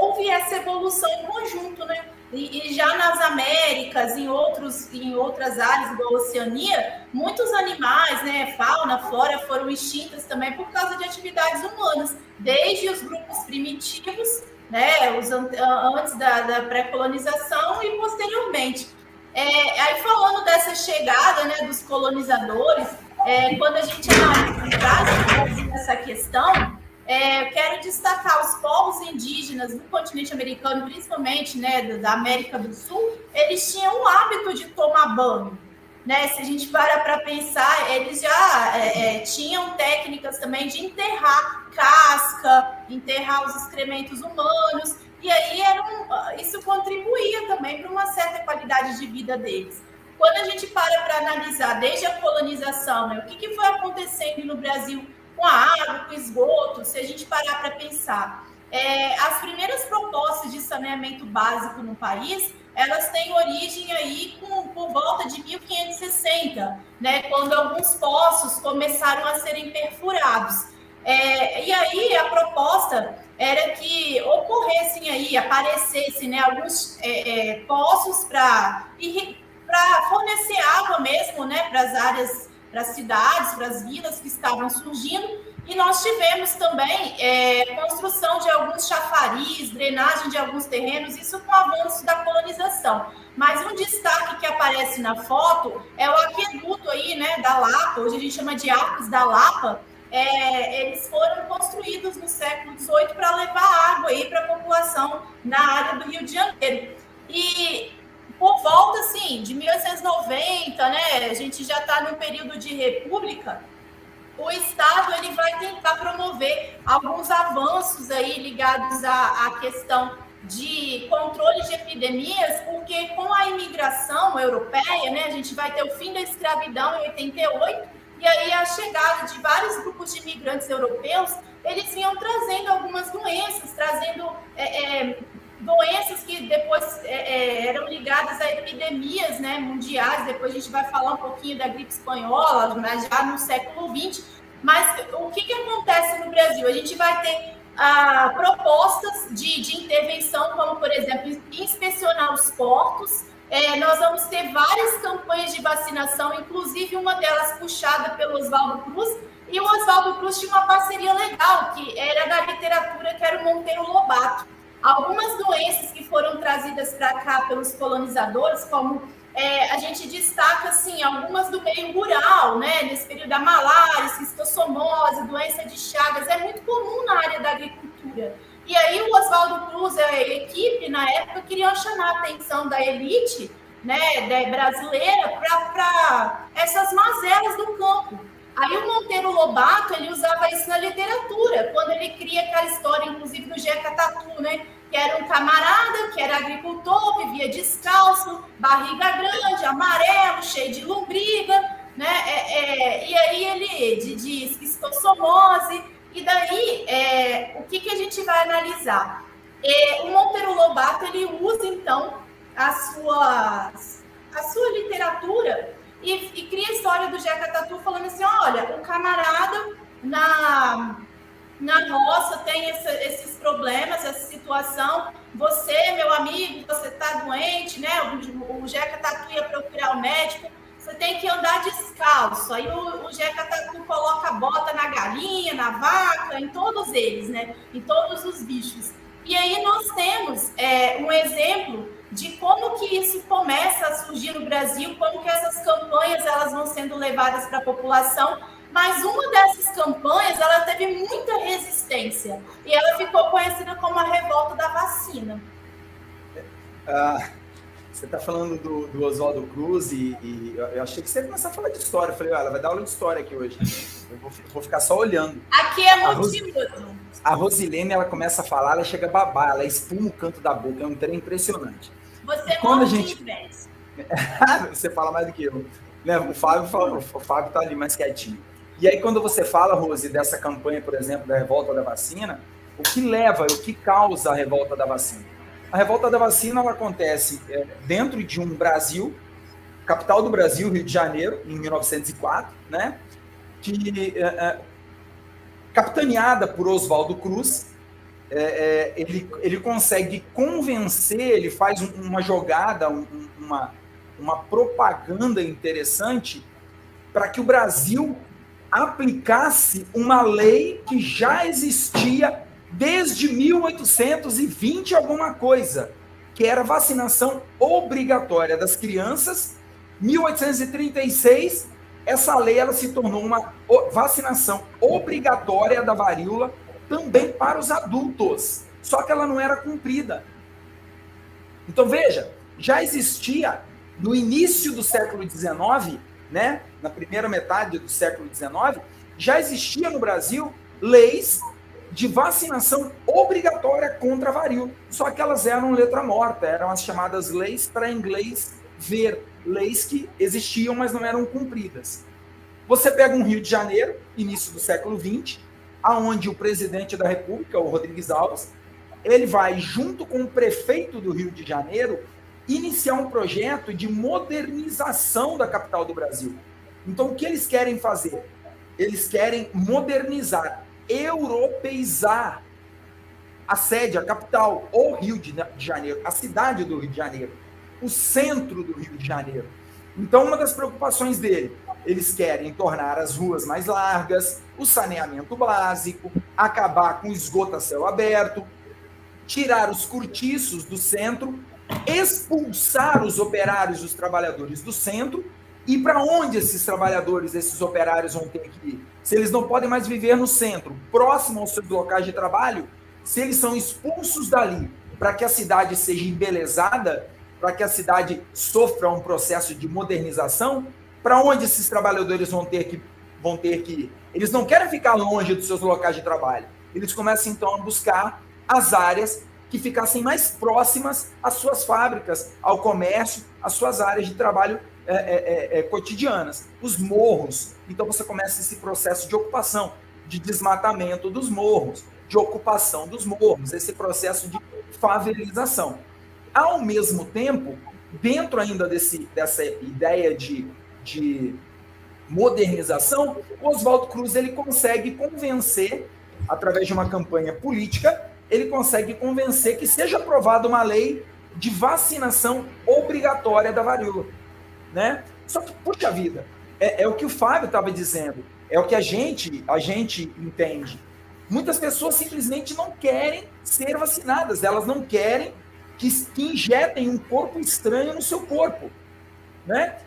houve essa evolução em conjunto, né? E já nas Américas, em outras áreas da Oceania, muitos animais, né, fauna, flora, foram extintas também por causa de atividades humanas, desde os grupos primitivos, né, antes da pré-colonização e posteriormente. Aí falando dessa chegada, né, dos colonizadores, quando a gente analisa essa questão, eu quero destacar os povos indígenas do continente americano, principalmente, né, da América do Sul. Eles tinham o hábito de tomar banho, né? Se a gente para pensar, eles já tinham técnicas também de enterrar casca, enterrar os excrementos humanos, e aí isso contribuía também para uma certa qualidade de vida deles. Quando a gente para analisar desde a colonização, né, o que foi acontecendo no Brasil com a água, com o esgoto, se a gente parar para pensar, as primeiras propostas de saneamento básico no país, elas têm origem aí por volta de 1560, né, quando alguns poços começaram a serem perfurados. E aí a proposta era que aparecessem, né, alguns poços para fornecer água mesmo, né, para as áreas, para as cidades, para as vilas que estavam surgindo, e nós tivemos também construção de alguns chafariz, drenagem de alguns terrenos, isso com o avanço da colonização. Mas um destaque que aparece na foto é o aqueduto aí, né, da Lapa, hoje a gente chama de Arcos da Lapa, eles foram construídos no século XVIII para levar água aí para a população na área do Rio de Janeiro. E por volta, assim, de 1890, né, a gente já está no período de república, o Estado ele vai tentar promover alguns avanços aí ligados à questão de controle de epidemias, porque com a imigração europeia, né, a gente vai ter o fim da escravidão em 88, e aí a chegada de vários grupos de imigrantes europeus, eles vinham trazendo algumas doenças, trazendo doenças que depois eram ligadas a epidemias, né, mundiais. Depois a gente vai falar um pouquinho da gripe espanhola, mas já no século XX. Mas o que acontece no Brasil? A gente vai ter propostas de intervenção, como, por exemplo, inspecionar os portos. Nós vamos ter várias campanhas de vacinação, inclusive uma delas puxada pelo Oswaldo Cruz, e o Oswaldo Cruz tinha uma parceria legal, que era da literatura, que era o Monteiro Lobato. Algumas doenças que foram trazidas para cá pelos colonizadores, como a gente destaca assim, algumas do meio rural, né? Nesse período da malária, esquistossomose, doença de Chagas, é muito comum na área da agricultura. E aí o Oswaldo Cruz e a equipe, na época, queriam chamar a atenção da elite, né, brasileira para essas mazelas do campo. Aí o Monteiro Lobato, ele usava isso na literatura, quando ele cria aquela história, inclusive, do Jeca Tatu, né? Que era um camarada, que era agricultor, vivia descalço, barriga grande, amarelo, cheio de lombriga, né? E aí ele de esquistossomose, e daí o que a gente vai analisar? O Monteiro Lobato, ele usa, então, a sua literatura e cria a história do Jeca Tatu falando assim, olha, o camarada na roça tem esses problemas, essa situação, você, meu amigo, você está doente, né? O Jeca Tatu ia procurar o médico, você tem que andar descalço. Aí o Jeca Tatu coloca a bota na galinha, na vaca, em todos eles, né? Em todos os bichos. E aí nós temos um exemplo de como que isso começa a surgir no Brasil, como que essas campanhas elas vão sendo levadas para a população. Mas uma dessas campanhas, ela teve muita resistência e ela ficou conhecida como a revolta da vacina. Você está falando do Oswaldo Cruz e eu achei que você ia começar a falar de história. Eu falei, ela vai dar aula de história aqui hoje. Eu vou ficar só olhando. Aqui é motivoso. A Rosilene, ela começa a falar, ela chega a babar, ela espuma o canto da boca, é um trem impressionante. Você quando a gente... Você fala mais do que eu. Né? O Fábio tá ali mais quietinho. E aí, quando você fala, Rose, dessa campanha, por exemplo, da revolta da vacina, o que causa a revolta da vacina? A revolta da vacina ela acontece dentro de um Brasil, capital do Brasil, Rio de Janeiro, em 1904, né? Que capitaneada por Oswaldo Cruz, ele consegue convencer, ele faz uma jogada, uma propaganda interessante para que o Brasil aplicasse uma lei que já existia desde 1820 alguma coisa, que era vacinação obrigatória das crianças. 1836, essa lei ela se tornou uma vacinação obrigatória da varíola também para os adultos, só que ela não era cumprida. Então, veja, já existia no início do século XIX, né, na primeira metade do século XIX, já existia no Brasil leis de vacinação obrigatória contra a varíola, só que elas eram letra morta, eram as chamadas leis para inglês ver, leis que existiam, mas não eram cumpridas. Você pega um Rio de Janeiro, início do século XX, aonde o presidente da República, o Rodrigues Alves, ele vai, junto com o prefeito do Rio de Janeiro, iniciar um projeto de modernização da capital do Brasil. Então, o que eles querem fazer? Eles querem modernizar, europeizar a sede, a capital, o Rio de Janeiro, a cidade do Rio de Janeiro, o centro do Rio de Janeiro. Então, uma das preocupações dele, eles querem tornar as ruas mais largas, o saneamento básico, acabar com o esgoto a céu aberto, tirar os cortiços do centro, expulsar os operários e os trabalhadores do centro E para onde esses trabalhadores, esses operários vão ter que ir? Se eles não podem mais viver no centro, próximo aos seus locais de trabalho, se eles são expulsos dali para que a cidade seja embelezada, para que a cidade sofra um processo de modernização, para onde esses trabalhadores vão ter que ir? Eles não querem ficar longe dos seus locais de trabalho. Eles começam, então, a buscar as áreas que ficassem mais próximas às suas fábricas, ao comércio, às suas áreas de trabalho cotidianas. Os morros. Então, você começa esse processo de ocupação, de desmatamento dos morros, de ocupação dos morros, esse processo de favelização. Ao mesmo tempo, dentro ainda dessa ideia de modernização, o Oswaldo Cruz ele consegue convencer, através de uma campanha política, ele consegue convencer que seja aprovada uma lei de vacinação obrigatória da varíola, né? Só que, puxa vida, é o que o Fábio estava dizendo, é o que a gente entende. Muitas pessoas simplesmente não querem ser vacinadas, elas não querem que injetem um corpo estranho no seu corpo, né?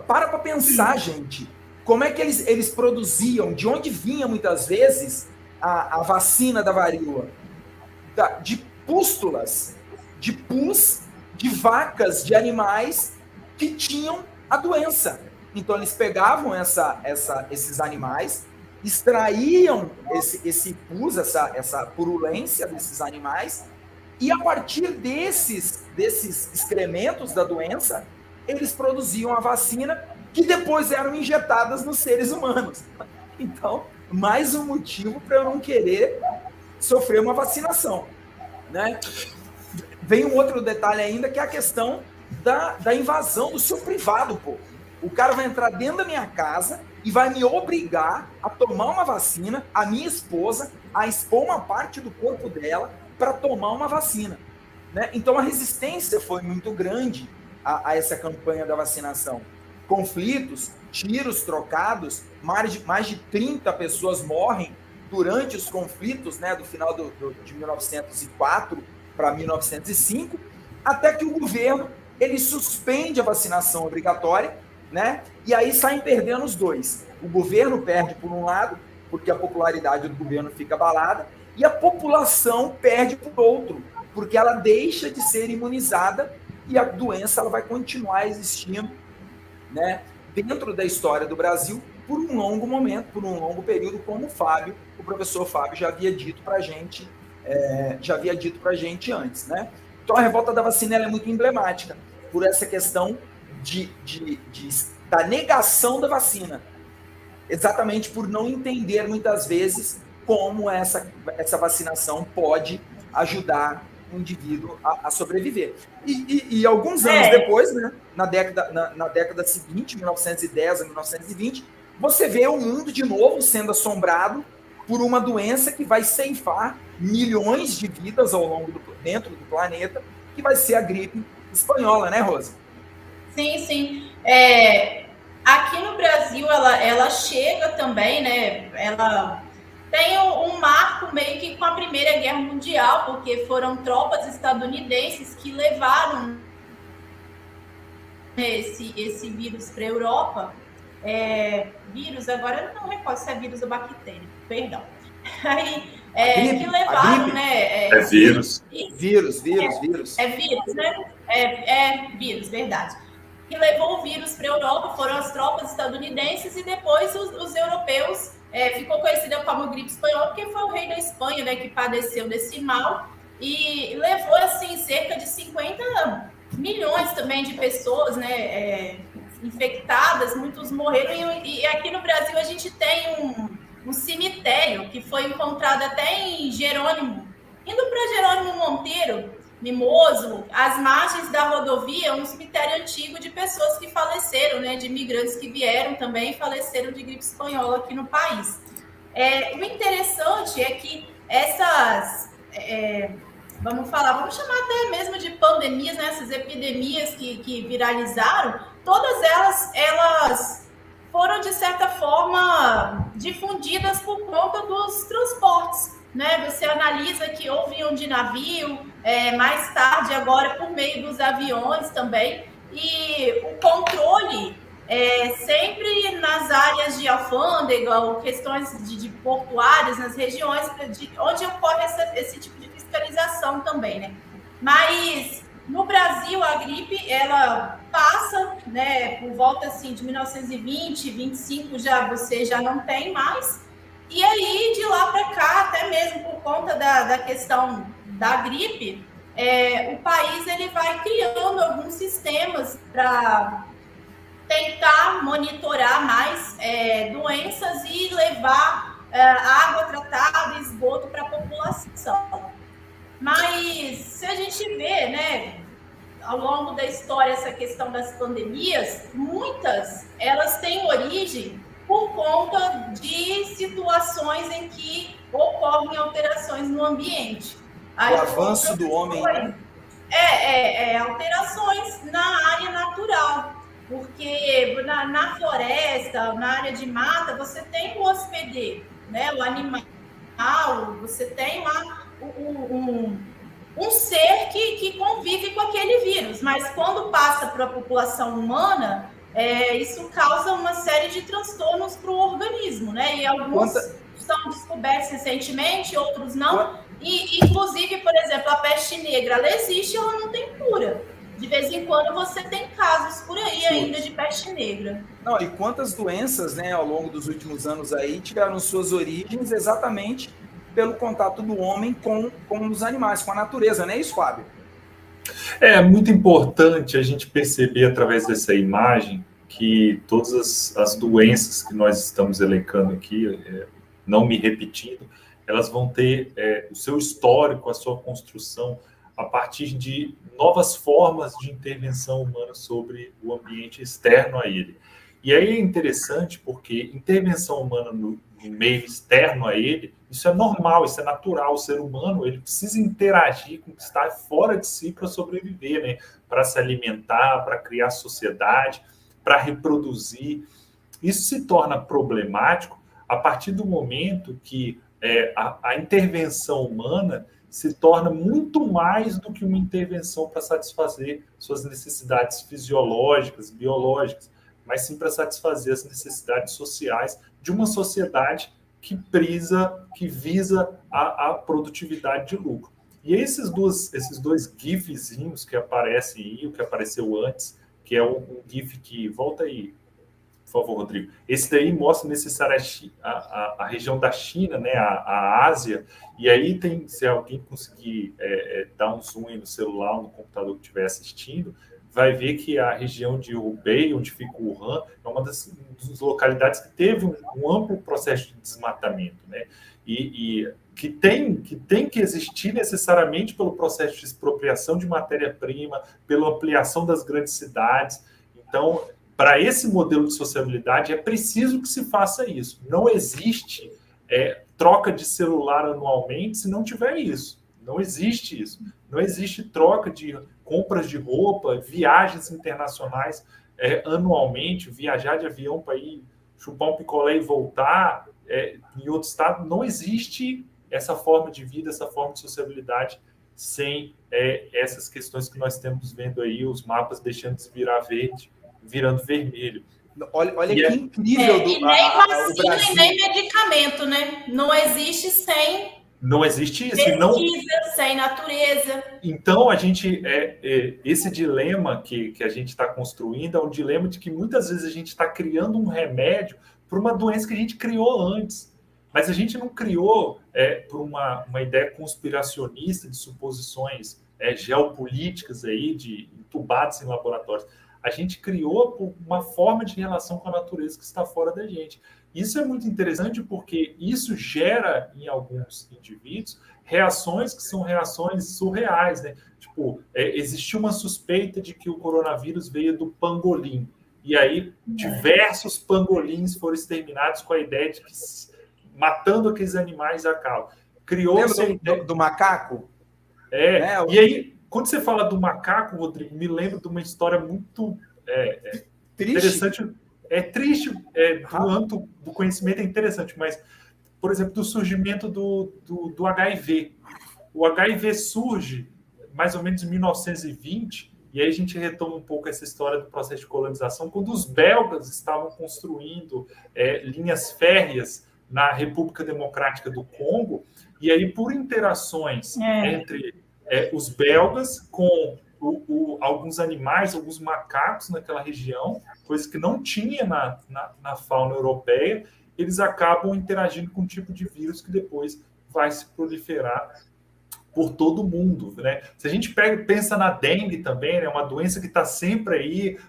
Para pensar, gente, como é que eles produziam, de onde vinha muitas vezes a vacina da varíola? De pústulas, de pus, de vacas, de animais que tinham a doença. Então, eles pegavam esses animais, extraíam esse pus, essa purulência desses animais, e a partir desses excrementos da doença, eles produziam a vacina que depois eram injetadas nos seres humanos. Então, mais um motivo para eu não querer sofrer uma vacinação, né? Vem um outro detalhe ainda, que é a questão da invasão do seu privado, pô. O cara vai entrar dentro da minha casa e vai me obrigar a tomar uma vacina, a minha esposa, a expor uma parte do corpo dela para tomar uma vacina, né? Então, a resistência foi muito grande a essa campanha da vacinação. Conflitos, tiros trocados, mais de 30 pessoas morrem durante os conflitos, né, do final de 1904 para 1905, até que o governo ele suspende a vacinação obrigatória, né, e aí saem perdendo os dois. O governo perde por um lado, porque a popularidade do governo fica abalada, e a população perde por outro, porque ela deixa de ser imunizada e a doença ela vai continuar existindo, né, dentro da história do Brasil por um longo momento, por um longo período, como o professor Fábio já havia dito para a gente, antes, né? Então a revolta da vacina ela é muito emblemática por essa questão da negação da vacina, exatamente por não entender muitas vezes como essa vacinação pode ajudar o indivíduo a sobreviver. E alguns anos depois, né, na década seguinte, 1910 a 1920, você vê o mundo de novo sendo assombrado por uma doença que vai ceifar milhões de vidas dentro do planeta, que vai ser a gripe espanhola, né, Rosa? Sim, sim. Aqui no Brasil, ela chega também, né? Ela tem um marco meio que com a Primeira Guerra Mundial, porque foram tropas estadunidenses que levaram esse vírus para a Europa. Vírus, agora eu não recordo se é vírus ou bactéria, perdão. Aí, que levaram, né? Vírus. Vírus. É vírus, né? Vírus, verdade. Que levou o vírus para a Europa, foram as tropas estadunidenses e depois os europeus, ficou conhecida como gripe espanhola, porque foi o rei da Espanha, né, que padeceu desse mal e levou, assim, cerca de 50 milhões também de pessoas, né, infectadas, muitos morreram, e aqui no Brasil a gente tem um cemitério que foi encontrado até em Jerônimo, indo para Jerônimo Monteiro, Mimoso, às margens da rodovia, um cemitério antigo de pessoas que faleceram, né, de imigrantes que vieram também e faleceram de gripe espanhola aqui no país. O interessante é que essas... vamos chamar até mesmo de pandemias, né? Essas epidemias que viralizaram, todas elas foram, de certa forma, difundidas por conta dos transportes, né? Você analisa que houve de navio, mais tarde agora por meio dos aviões também, e o controle sempre nas áreas de alfândega ou questões de portuárias, nas regiões onde ocorre esse tipo de fiscalização também, né? Mas no Brasil a gripe ela passa, né, por volta assim de 1920, 25 você já não tem mais. E aí de lá para cá, até mesmo por conta da questão da gripe, o país ele vai criando alguns sistemas para tentar monitorar mais doenças e levar água tratada e esgoto para a população. Mas se a gente vê, né, ao longo da história, essa questão das pandemias, muitas elas têm origem por conta de situações em que ocorrem alterações no ambiente. O avanço do homem, né? Alterações na área natural. Porque na floresta, na área de mata, você tem o hospedeiro, né? O animal, você tem lá um ser que convive com aquele vírus, mas quando passa para a população humana, isso causa uma série de transtornos para o organismo, né? E alguns são descobertos recentemente, outros não. E, inclusive, por exemplo, a peste negra, ela existe, ela não tem cura. De vez em quando você tem casos por aí ainda de peste negra. Não, e quantas doenças, né, ao longo dos últimos anos aí tiveram suas origens exatamente pelo contato do homem com os animais, com a natureza, não é isso, Fábio? É muito importante a gente perceber através dessa imagem que todas as doenças que nós estamos elencando aqui, não me repetindo, elas vão ter o seu histórico, a sua construção a partir de novas formas de intervenção humana sobre o ambiente externo a ele. E aí é interessante porque intervenção humana no meio externo a ele, isso é normal, isso é natural. O ser humano ele precisa interagir com o que está fora de si para sobreviver, né? Para se alimentar, para criar sociedade, para reproduzir. Isso se torna problemático a partir do momento que a intervenção humana se torna muito mais do que uma intervenção para satisfazer suas necessidades fisiológicas, biológicas, mas sim para satisfazer as necessidades sociais de uma sociedade que visa a produtividade de lucro. E esses dois gifzinhos que aparecem aí, o que apareceu antes, que é um gif que... Volta aí, por favor, Rodrigo. Esse daí mostra necessariamente a região da China, né, a Ásia, e aí tem, se alguém conseguir dar um zoom aí no celular ou no computador que estiver assistindo, vai ver que a região de Hubei, onde fica o Wuhan, é uma das localidades que teve um amplo processo de desmatamento, né? E que tem que existir necessariamente pelo processo de expropriação de matéria-prima, pela ampliação das grandes cidades. Então, para esse modelo de sociabilidade, é preciso que se faça isso. Não existe troca de celular anualmente se não tiver isso. Não existe isso. Não existe troca de compras de roupa, viagens internacionais anualmente, viajar de avião para ir chupar um picolé e voltar em outro estado. Não existe essa forma de vida, essa forma de sociabilidade sem essas questões que nós temos vendo aí, os mapas deixando de virar verde, virando vermelho. Olha que incrível e nem vacina e nem medicamento, né? Não existe sem... Não existe isso. Pesquisa, sem natureza. Então, a gente esse dilema que a gente está construindo é um dilema de que muitas vezes a gente está criando um remédio para uma doença que a gente criou antes. Mas a gente não criou por uma ideia conspiracionista de suposições geopolíticas aí, de entubados em laboratórios. A gente criou por uma forma de relação com a natureza que está fora da gente. Isso é muito interessante porque isso gera, em alguns indivíduos, reações que são reações surreais, né? Tipo, existiu uma suspeita de que o coronavírus veio do pangolim. E aí, diversos pangolins foram exterminados com a ideia de que, matando aqueles animais, acaba. Criou-se do macaco? E aí, quando você fala do macaco, Rodrigo, me lembra de uma história muito interessante. É triste, do âmbito do conhecimento é interessante, mas, por exemplo, do surgimento do HIV. O HIV surge mais ou menos em 1920 E aí a gente retoma um pouco essa história do processo de colonização, quando os belgas estavam construindo linhas férreas na República Democrática do Congo, e aí por interações entre os belgas com alguns animais, alguns macacos naquela região, coisa que não tinha na fauna europeia, eles acabam interagindo com um tipo de vírus que depois vai se proliferar por todo o mundo, né? Se a gente pensa na dengue também, né, uma doença que está sempre aí,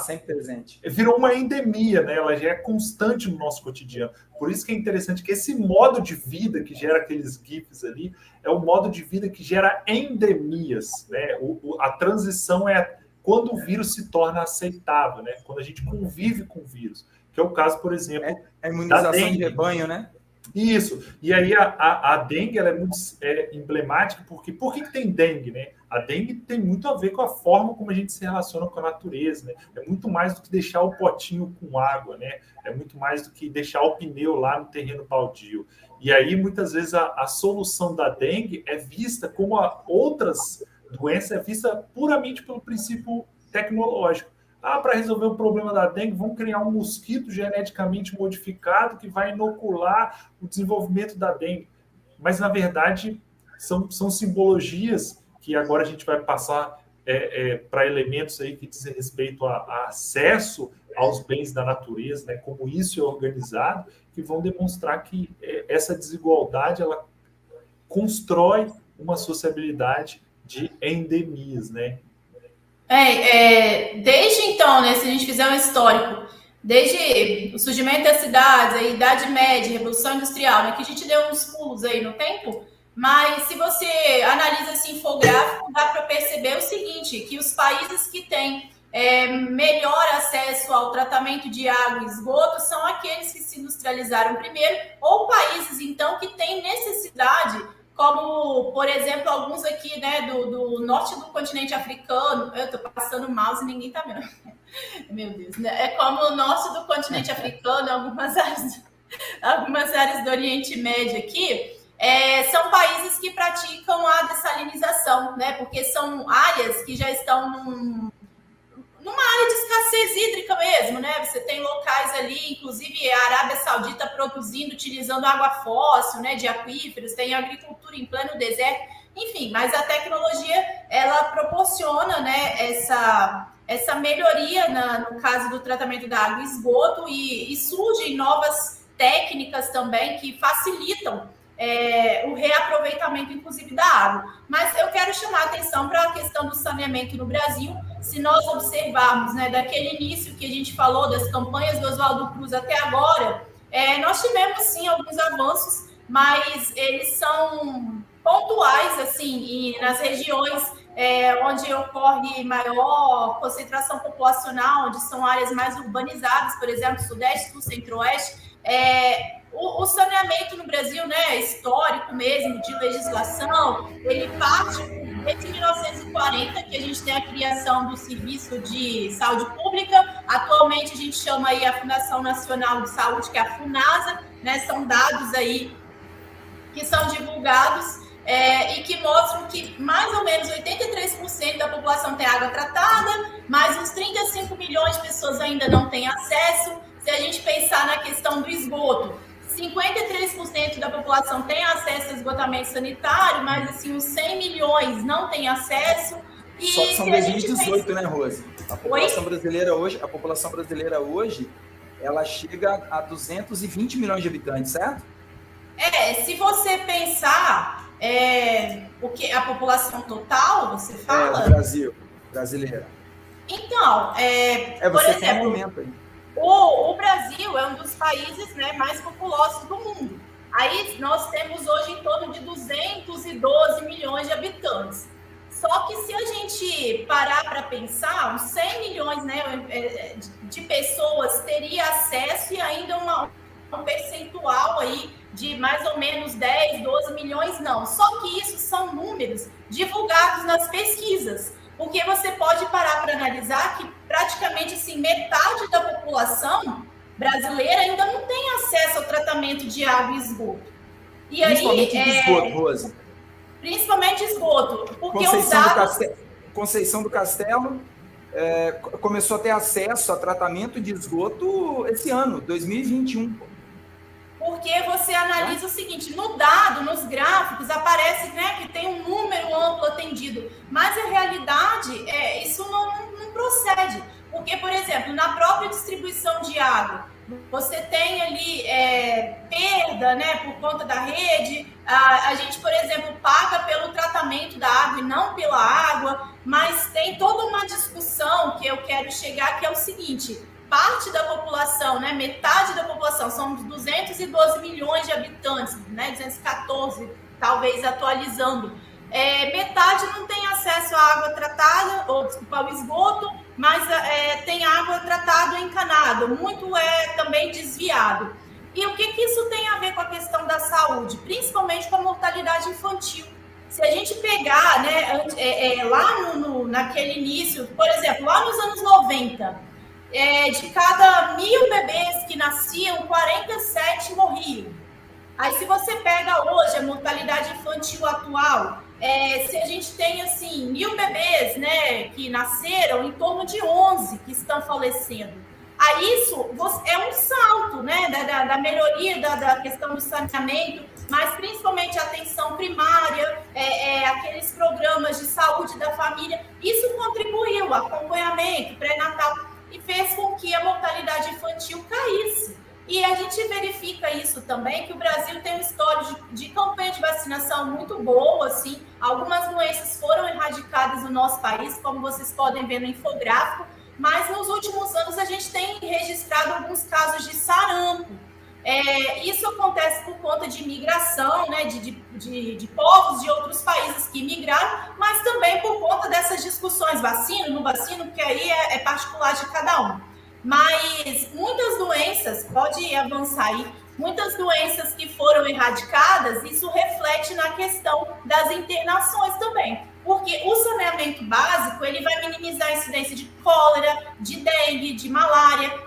sempre presente. Virou uma endemia, né? Ela já é constante no nosso cotidiano. Por isso que é interessante que esse modo de vida que gera aqueles GIFs ali é o modo de vida que gera endemias, né? A transição é quando o vírus se torna aceitável, né? Quando a gente convive com o vírus, que é o caso, por exemplo, a imunização de rebanho, né? Isso. E aí a dengue ela é muito emblemática, porque por que tem dengue, né? A dengue tem muito a ver com a forma como a gente se relaciona com a natureza, né? É muito mais do que deixar o potinho com água, né? É muito mais do que deixar o pneu lá no terreno baldio. E aí, muitas vezes, a solução da dengue é vista como outras doenças, é vista puramente pelo princípio tecnológico. Para resolver o problema da dengue, vamos criar um mosquito geneticamente modificado que vai inocular o desenvolvimento da dengue. Mas, na verdade, são simbologias que agora a gente vai passar para elementos aí que dizem respeito a acesso aos bens da natureza, né, como isso é organizado, que vão demonstrar que essa desigualdade ela constrói uma sociabilidade de endemias, né? Desde então, né, se a gente fizer um histórico, desde o surgimento das cidades, a Idade Média, Revolução Industrial, né, que a gente deu uns pulos aí no tempo, mas se você analisa esse infográfico, dá para perceber o seguinte, que os países que têm melhor acesso ao tratamento de água e esgoto são aqueles que se industrializaram primeiro, ou países, então, que têm necessidade, como, por exemplo, alguns aqui, né, do norte do continente africano. Eu estou passando o mouse e ninguém está vendo. Meu Deus, né? É como o norte do continente africano, algumas áreas do Oriente Médio aqui, são países que praticam a dessalinização, né? Porque são áreas que já estão numa área de escassez hídrica mesmo, né? Você tem locais ali, inclusive a Arábia Saudita produzindo, utilizando água fóssil, né, de aquíferos, tem agricultura em pleno deserto, enfim, mas a tecnologia, ela proporciona, né, essa melhoria no caso do tratamento da água e esgoto e surgem novas técnicas também que facilitam o reaproveitamento, inclusive, da água. Mas eu quero chamar a atenção para a questão do saneamento no Brasil. Se nós observarmos, né, daquele início que a gente falou, das campanhas do Oswaldo Cruz até agora, nós tivemos, sim, alguns avanços, mas eles são pontuais, assim, e nas regiões onde ocorre maior concentração populacional, onde são áreas mais urbanizadas, por exemplo, Sudeste, Sul, Centro-Oeste, o saneamento no Brasil, né, histórico mesmo, de legislação, ele parte desde 1940, que a gente tem a criação do Serviço de Saúde Pública. Atualmente a gente chama aí a Fundação Nacional de Saúde, que é a FUNASA, né, são dados aí que são divulgados e que mostram que mais ou menos 83% da população tem água tratada, mas uns 35 milhões de pessoas ainda não têm acesso. Se a gente pensar na questão do esgoto, 53% da população tem acesso ao esgotamento sanitário, mas assim, os 100 milhões não têm acesso. E só que são 2018, né, Rose? A população brasileira hoje, ela chega a 220 milhões de habitantes, certo? Se você pensar o que a população total, você fala? O Brasil, brasileira. Então, por exemplo, o Brasil é um dos países, né, mais populosos do mundo. Aí nós temos hoje em torno de 212 milhões de habitantes. Só que se a gente parar para pensar, uns 100 milhões, né, de pessoas teria acesso e ainda um percentual aí de mais ou menos 10, 12 milhões não. Só que isso são números divulgados nas pesquisas. Porque você pode parar para analisar que praticamente assim, metade da população brasileira ainda não tem acesso ao tratamento de água e esgoto. E principalmente de esgoto, Rose. Principalmente esgoto. Porque Conceição Conceição do Castelo começou a ter acesso a tratamento de esgoto esse ano, 2021. Porque você analisa o seguinte, no dado, nos gráficos, aparece, né, que tem um número amplo atendido, mas a realidade, isso não procede. Porque, por exemplo, na própria distribuição de água, você tem ali perda, né, por conta da rede. A gente, por exemplo, paga pelo tratamento da água e não pela água, mas tem toda uma discussão que eu quero chegar, que é o seguinte: parte da população, né, metade da população, são 212 milhões de habitantes, né, 214, talvez atualizando. Metade não tem acesso à água tratada, ou desculpa, ao esgoto, mas tem água tratada encanada, muito também desviado. E o que isso tem a ver com a questão da saúde? Principalmente com a mortalidade infantil. Se a gente pegar, né, lá naquele início, por exemplo, lá nos anos 90, de cada 1.000 bebês que nasciam, 47 morriam. Aí, se você pega hoje a mortalidade infantil atual, se a gente tem, assim, 1.000 bebês, né, que nasceram, em torno de 11 que estão falecendo. Aí, isso é um salto, né, da melhoria da questão do saneamento, mas principalmente a atenção primária, aqueles programas de saúde da família. Isso contribuiu, acompanhamento, pré-natal, e fez com que a mortalidade infantil caísse. E a gente verifica isso também, que o Brasil tem um histórico de campanha de vacinação muito boa, assim. Algumas doenças foram erradicadas no nosso país, como vocês podem ver no infográfico, mas nos últimos anos a gente tem registrado alguns casos de sarampo. Isso acontece por conta de migração, né, de povos de outros países que migraram, mas também por conta dessas discussões, vacina, não vacina, porque aí é particular de cada um. Mas muitas doenças, pode avançar aí, muitas doenças que foram erradicadas, isso reflete na questão das internações também. Porque o saneamento básico, ele vai minimizar a incidência de cólera, de dengue, de malária.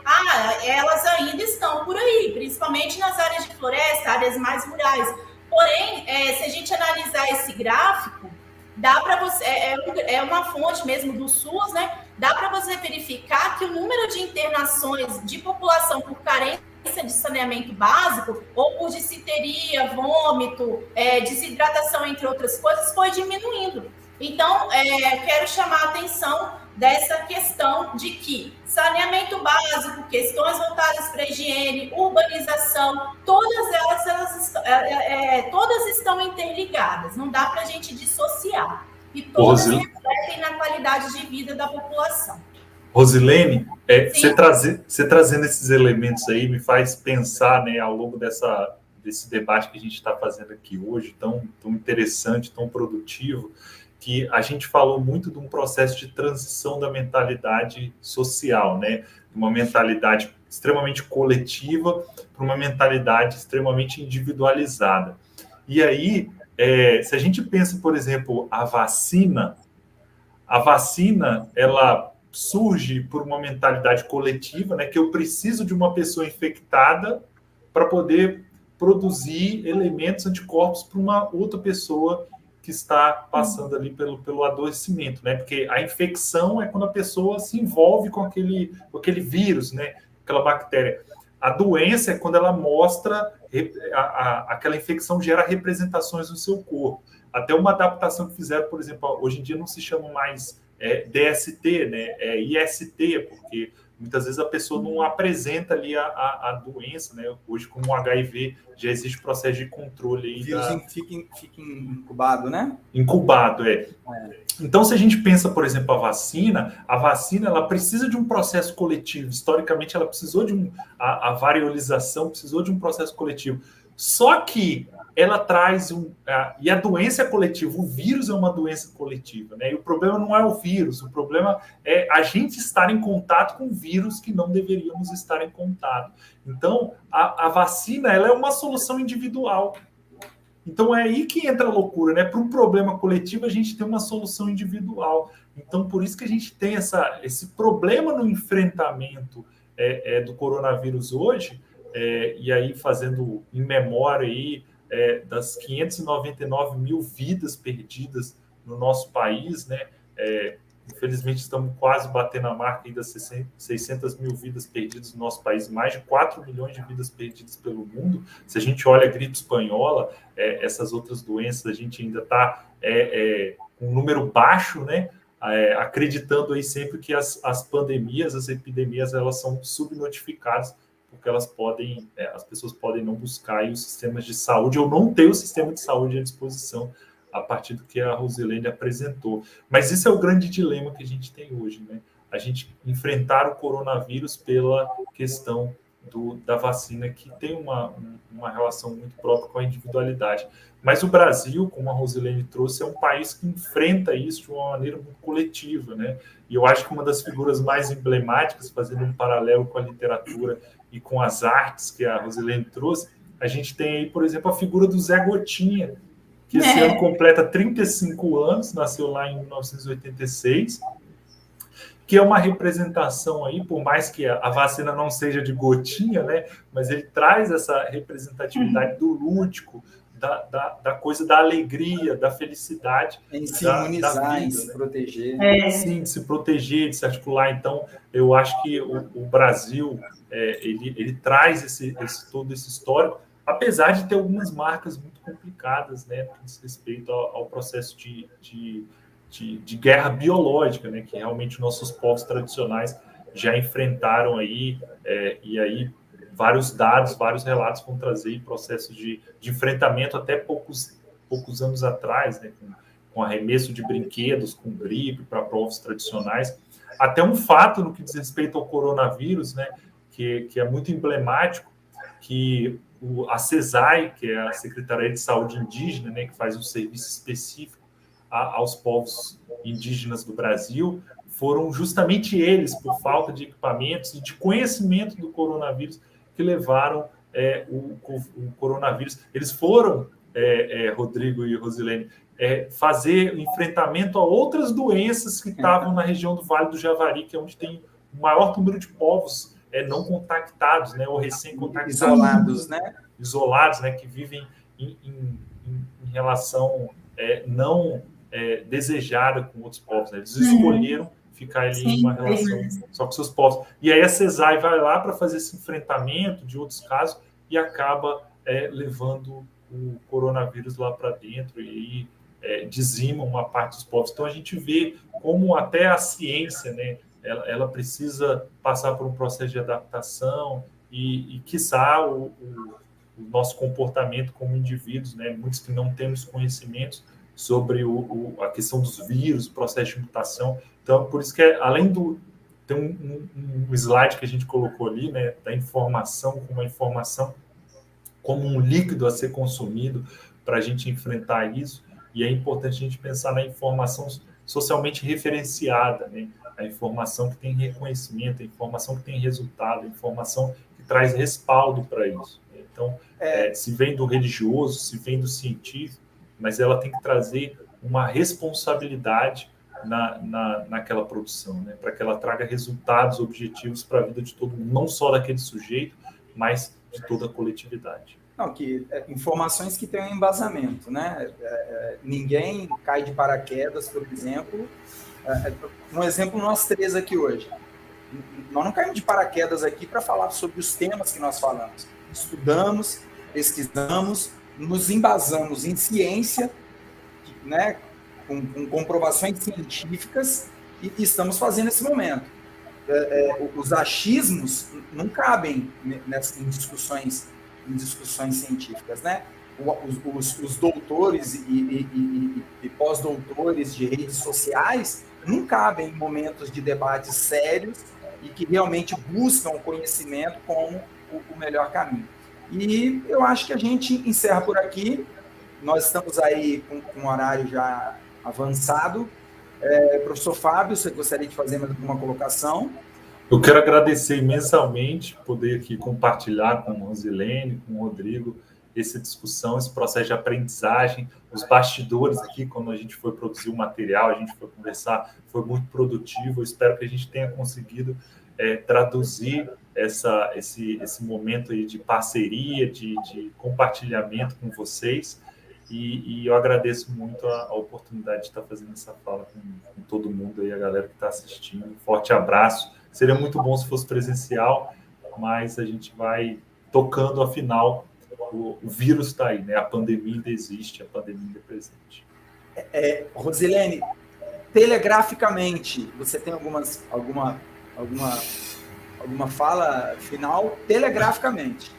Elas ainda estão por aí, principalmente nas áreas de floresta, áreas mais rurais. Porém, se a gente analisar esse gráfico, dá para você, é uma fonte mesmo do SUS, né? Dá para você verificar que o número de internações de população por carência de saneamento básico, ou por dissiteria, vômito, desidratação, entre outras coisas, foi diminuindo. Então, quero chamar a atenção dessa questão de que saneamento básico, questões voltadas para higiene, urbanização, todas elas todas estão interligadas, não dá para a gente dissociar. E todas refletem na qualidade de vida da população. Rosilene, você trazendo esses elementos aí me faz pensar, né, ao longo desse debate que a gente está fazendo aqui hoje, tão interessante, tão produtivo, que a gente falou muito de um processo de transição da mentalidade social, né? Uma mentalidade extremamente coletiva para uma mentalidade extremamente individualizada. E aí, se a gente pensa, por exemplo, a vacina, ela surge por uma mentalidade coletiva, né? Que eu preciso de uma pessoa infectada para poder produzir elementos anticorpos para uma outra pessoa que está passando ali pelo adoecimento, né? Porque a infecção é quando a pessoa se envolve com aquele vírus, né? Aquela bactéria. A doença é quando ela mostra, aquela infecção gera representações no seu corpo. Até uma adaptação que fizeram, por exemplo, hoje em dia não se chama mais DST, né? É IST, porque muitas vezes a pessoa não apresenta ali a doença, né? Hoje, como o HIV, já existe processo de controle. Aí o vírus fica incubado, né? Incubado, Então, se a gente pensa, por exemplo, a vacina ela precisa de um processo coletivo. Historicamente, ela precisou a variolização precisou de um processo coletivo. Só que ela traz e a doença é coletiva, o vírus é uma doença coletiva, né? E o problema não é o vírus, o problema é a gente estar em contato com vírus que não deveríamos estar em contato. Então, a vacina, ela é uma solução individual. Então, é aí que entra a loucura, né? Para um problema coletivo, a gente tem uma solução individual. Então, por isso que a gente tem esse problema no enfrentamento do coronavírus hoje, e aí fazendo em memória aí, das 599 mil vidas perdidas no nosso país, né? Infelizmente, estamos quase batendo a marca aí das 600 mil vidas perdidas no nosso país, mais de 4 milhões de vidas perdidas pelo mundo. Se a gente olha a gripe espanhola, essas outras doenças, a gente ainda está com um número baixo, né? Acreditando aí sempre que as pandemias, as epidemias, elas são subnotificadas, porque elas podem, as pessoas podem não buscar aí os sistemas de saúde ou não ter o sistema de saúde à disposição a partir do que a Rosilene apresentou. Mas isso é o grande dilema que a gente tem hoje, né? A gente enfrentar o coronavírus pela questão da vacina, que tem uma relação muito própria com a individualidade. Mas o Brasil, como a Rosilene trouxe, é um país que enfrenta isso de uma maneira muito coletiva, né? E eu acho que uma das figuras mais emblemáticas, fazendo um paralelo com a literatura e com as artes que a Rosilene trouxe, a gente tem aí, por exemplo, a figura do Zé Gotinha, que esse ano completa 35 anos, nasceu lá em 1986, que é uma representação aí, por mais que a vacina não seja de gotinha, né, mas ele traz essa representatividade do lúdico, da coisa da alegria, da felicidade. Em se imunizar, da vida, em se proteger. Sim, de se proteger, de se articular. Então, eu acho que o Brasil, ele traz todo esse histórico, apesar de ter algumas marcas muito complicadas, né, com respeito ao processo de guerra biológica, né, que realmente nossos povos tradicionais já enfrentaram aí, e aí vários dados, vários relatos vão trazer processos de enfrentamento até poucos anos atrás, né, com arremesso de brinquedos, com gripe para povos tradicionais. Até um fato no que diz respeito ao coronavírus, né, que é muito emblemático, que a CESAI, que é a Secretaria de Saúde Indígena, né, que faz um serviço específico aos povos indígenas do Brasil, foram justamente eles, por falta de equipamentos e de conhecimento do coronavírus, que levaram o coronavírus. Eles foram, Rodrigo e Rosilene, fazer enfrentamento a outras doenças que estavam na região do Vale do Javari, que é onde tem o maior número de povos não contactados, né, ou recém-contactados. Isolados, né, que vivem em relação não desejada com outros povos. Né? Eles escolheram ficar ali em uma relação só com seus povos. E aí a CESAI vai lá para fazer esse enfrentamento de outros casos e acaba levando o coronavírus lá para dentro e dizima uma parte dos povos. Então a gente vê como até a ciência, né, ela precisa passar por um processo de adaptação e quiçá, o nosso comportamento como indivíduos, né, muitos que não temos conhecimentos sobre a questão dos vírus, o processo de mutação. Então, por isso que, além tem um slide que a gente colocou ali, né, da informação, como a informação como um líquido a ser consumido para a gente enfrentar isso, e é importante a gente pensar na informação socialmente referenciada, né, a informação que tem reconhecimento, a informação que tem resultado, a informação que traz respaldo para isso. Então, se vem do religioso, se vem do científico, mas ela tem que trazer uma responsabilidade naquela produção, né? Para que ela traga resultados objetivos para a vida de todo mundo, não só daquele sujeito, mas de toda a coletividade. Não, informações que tenham embasamento, né? Ninguém cai de paraquedas, por exemplo. Um exemplo, nós três aqui hoje. Nós não caímos de paraquedas aqui para falar sobre os temas que nós falamos. Estudamos, pesquisamos, nos embasamos em ciência, né, com comprovações científicas, e estamos fazendo esse momento. Os achismos não cabem em discussões científicas, né? Os doutores e pós-doutores de redes sociais não cabem em momentos de debates sérios e que realmente buscam o conhecimento como o melhor caminho. E eu acho que a gente encerra por aqui. Nós estamos aí com um horário já avançado. Professor Fábio, você gostaria de fazer mais alguma colocação? Eu quero agradecer imensamente poder aqui compartilhar com a Rosilene, com o Rodrigo, essa discussão, esse processo de aprendizagem, os bastidores aqui, quando a gente foi produzir o material, a gente foi conversar, foi muito produtivo. Eu espero que a gente tenha conseguido traduzir esse momento aí de parceria, de compartilhamento com vocês. E eu agradeço muito a oportunidade de estar fazendo essa fala com todo mundo aí, a galera que está assistindo. Um forte abraço. Seria muito bom se fosse presencial, mas a gente vai tocando, afinal, o vírus está aí, né? A pandemia ainda existe, a pandemia ainda é presente. Rosilene, telegraficamente, você tem alguma fala final? Telegraficamente.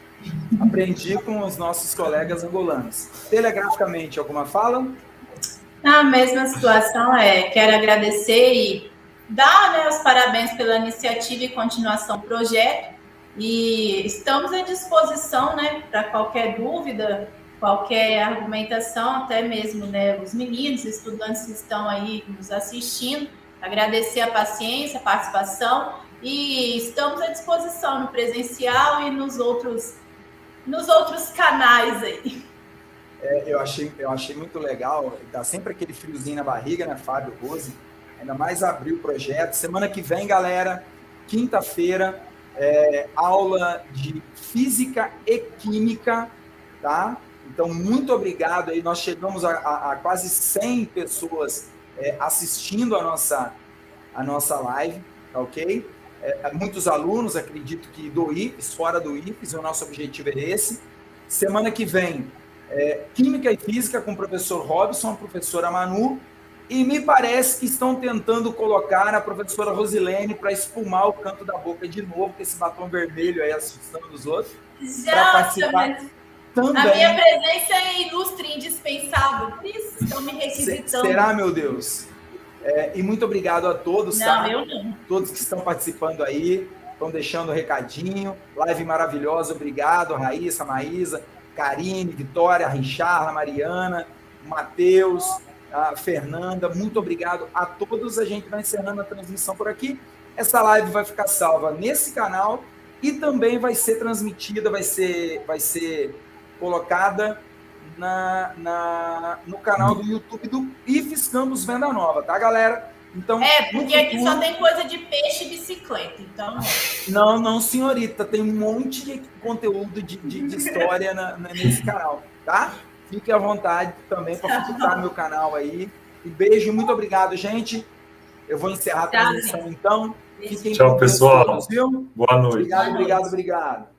Aprendi com os nossos colegas angolanos. Telegraficamente, alguma fala? Na mesma situação, quero agradecer e dar, né, os parabéns pela iniciativa e continuação do projeto. E estamos à disposição, né, para qualquer dúvida, qualquer argumentação, até mesmo, né, os meninos, estudantes que estão aí nos assistindo. Agradecer a paciência, a participação, e estamos à disposição no presencial e nos outros canais aí. Eu achei muito legal, dá sempre aquele friozinho na barriga, né, Fábio, Rose? Ainda mais abrir o projeto. Semana que vem, galera, quinta-feira, aula de Física e Química, tá? Então, muito obrigado aí. Nós chegamos a quase 100 pessoas assistindo a nossa live, tá ok? Muitos alunos, acredito que do IFES, fora do IFES, o nosso objetivo é esse. Semana que vem, Química e Física com o professor Robson, a professora Manu, e me parece que estão tentando colocar a professora Rosilene para espumar o canto da boca de novo, com esse batom vermelho aí assustando os outros. Já, mas também. A minha presença é ilustre e indispensável, por isso estão me requisitando. Será, meu Deus? E muito obrigado a todos, não, tá? Eu não. Todos que estão participando aí, estão deixando o recadinho. Live maravilhosa, obrigado, Raíssa, Maísa, Karine, Vitória, Richarla, Mariana, Matheus, a Fernanda, muito obrigado a todos. A gente vai encerrando a transmissão por aqui. Essa live vai ficar salva nesse canal e também vai ser transmitida, vai ser colocada no canal do YouTube do IFES Campus Venda Nova, tá, galera? Então, porque aqui só tem coisa de peixe e bicicleta, então... Não, senhorita, tem um monte de conteúdo de história nesse canal, tá? Fique à vontade também para visitar meu canal aí. E beijo, muito obrigado, gente. Eu vou encerrar a transmissão, então. Tchau, pessoal. Todos, viu? Boa noite. Obrigado.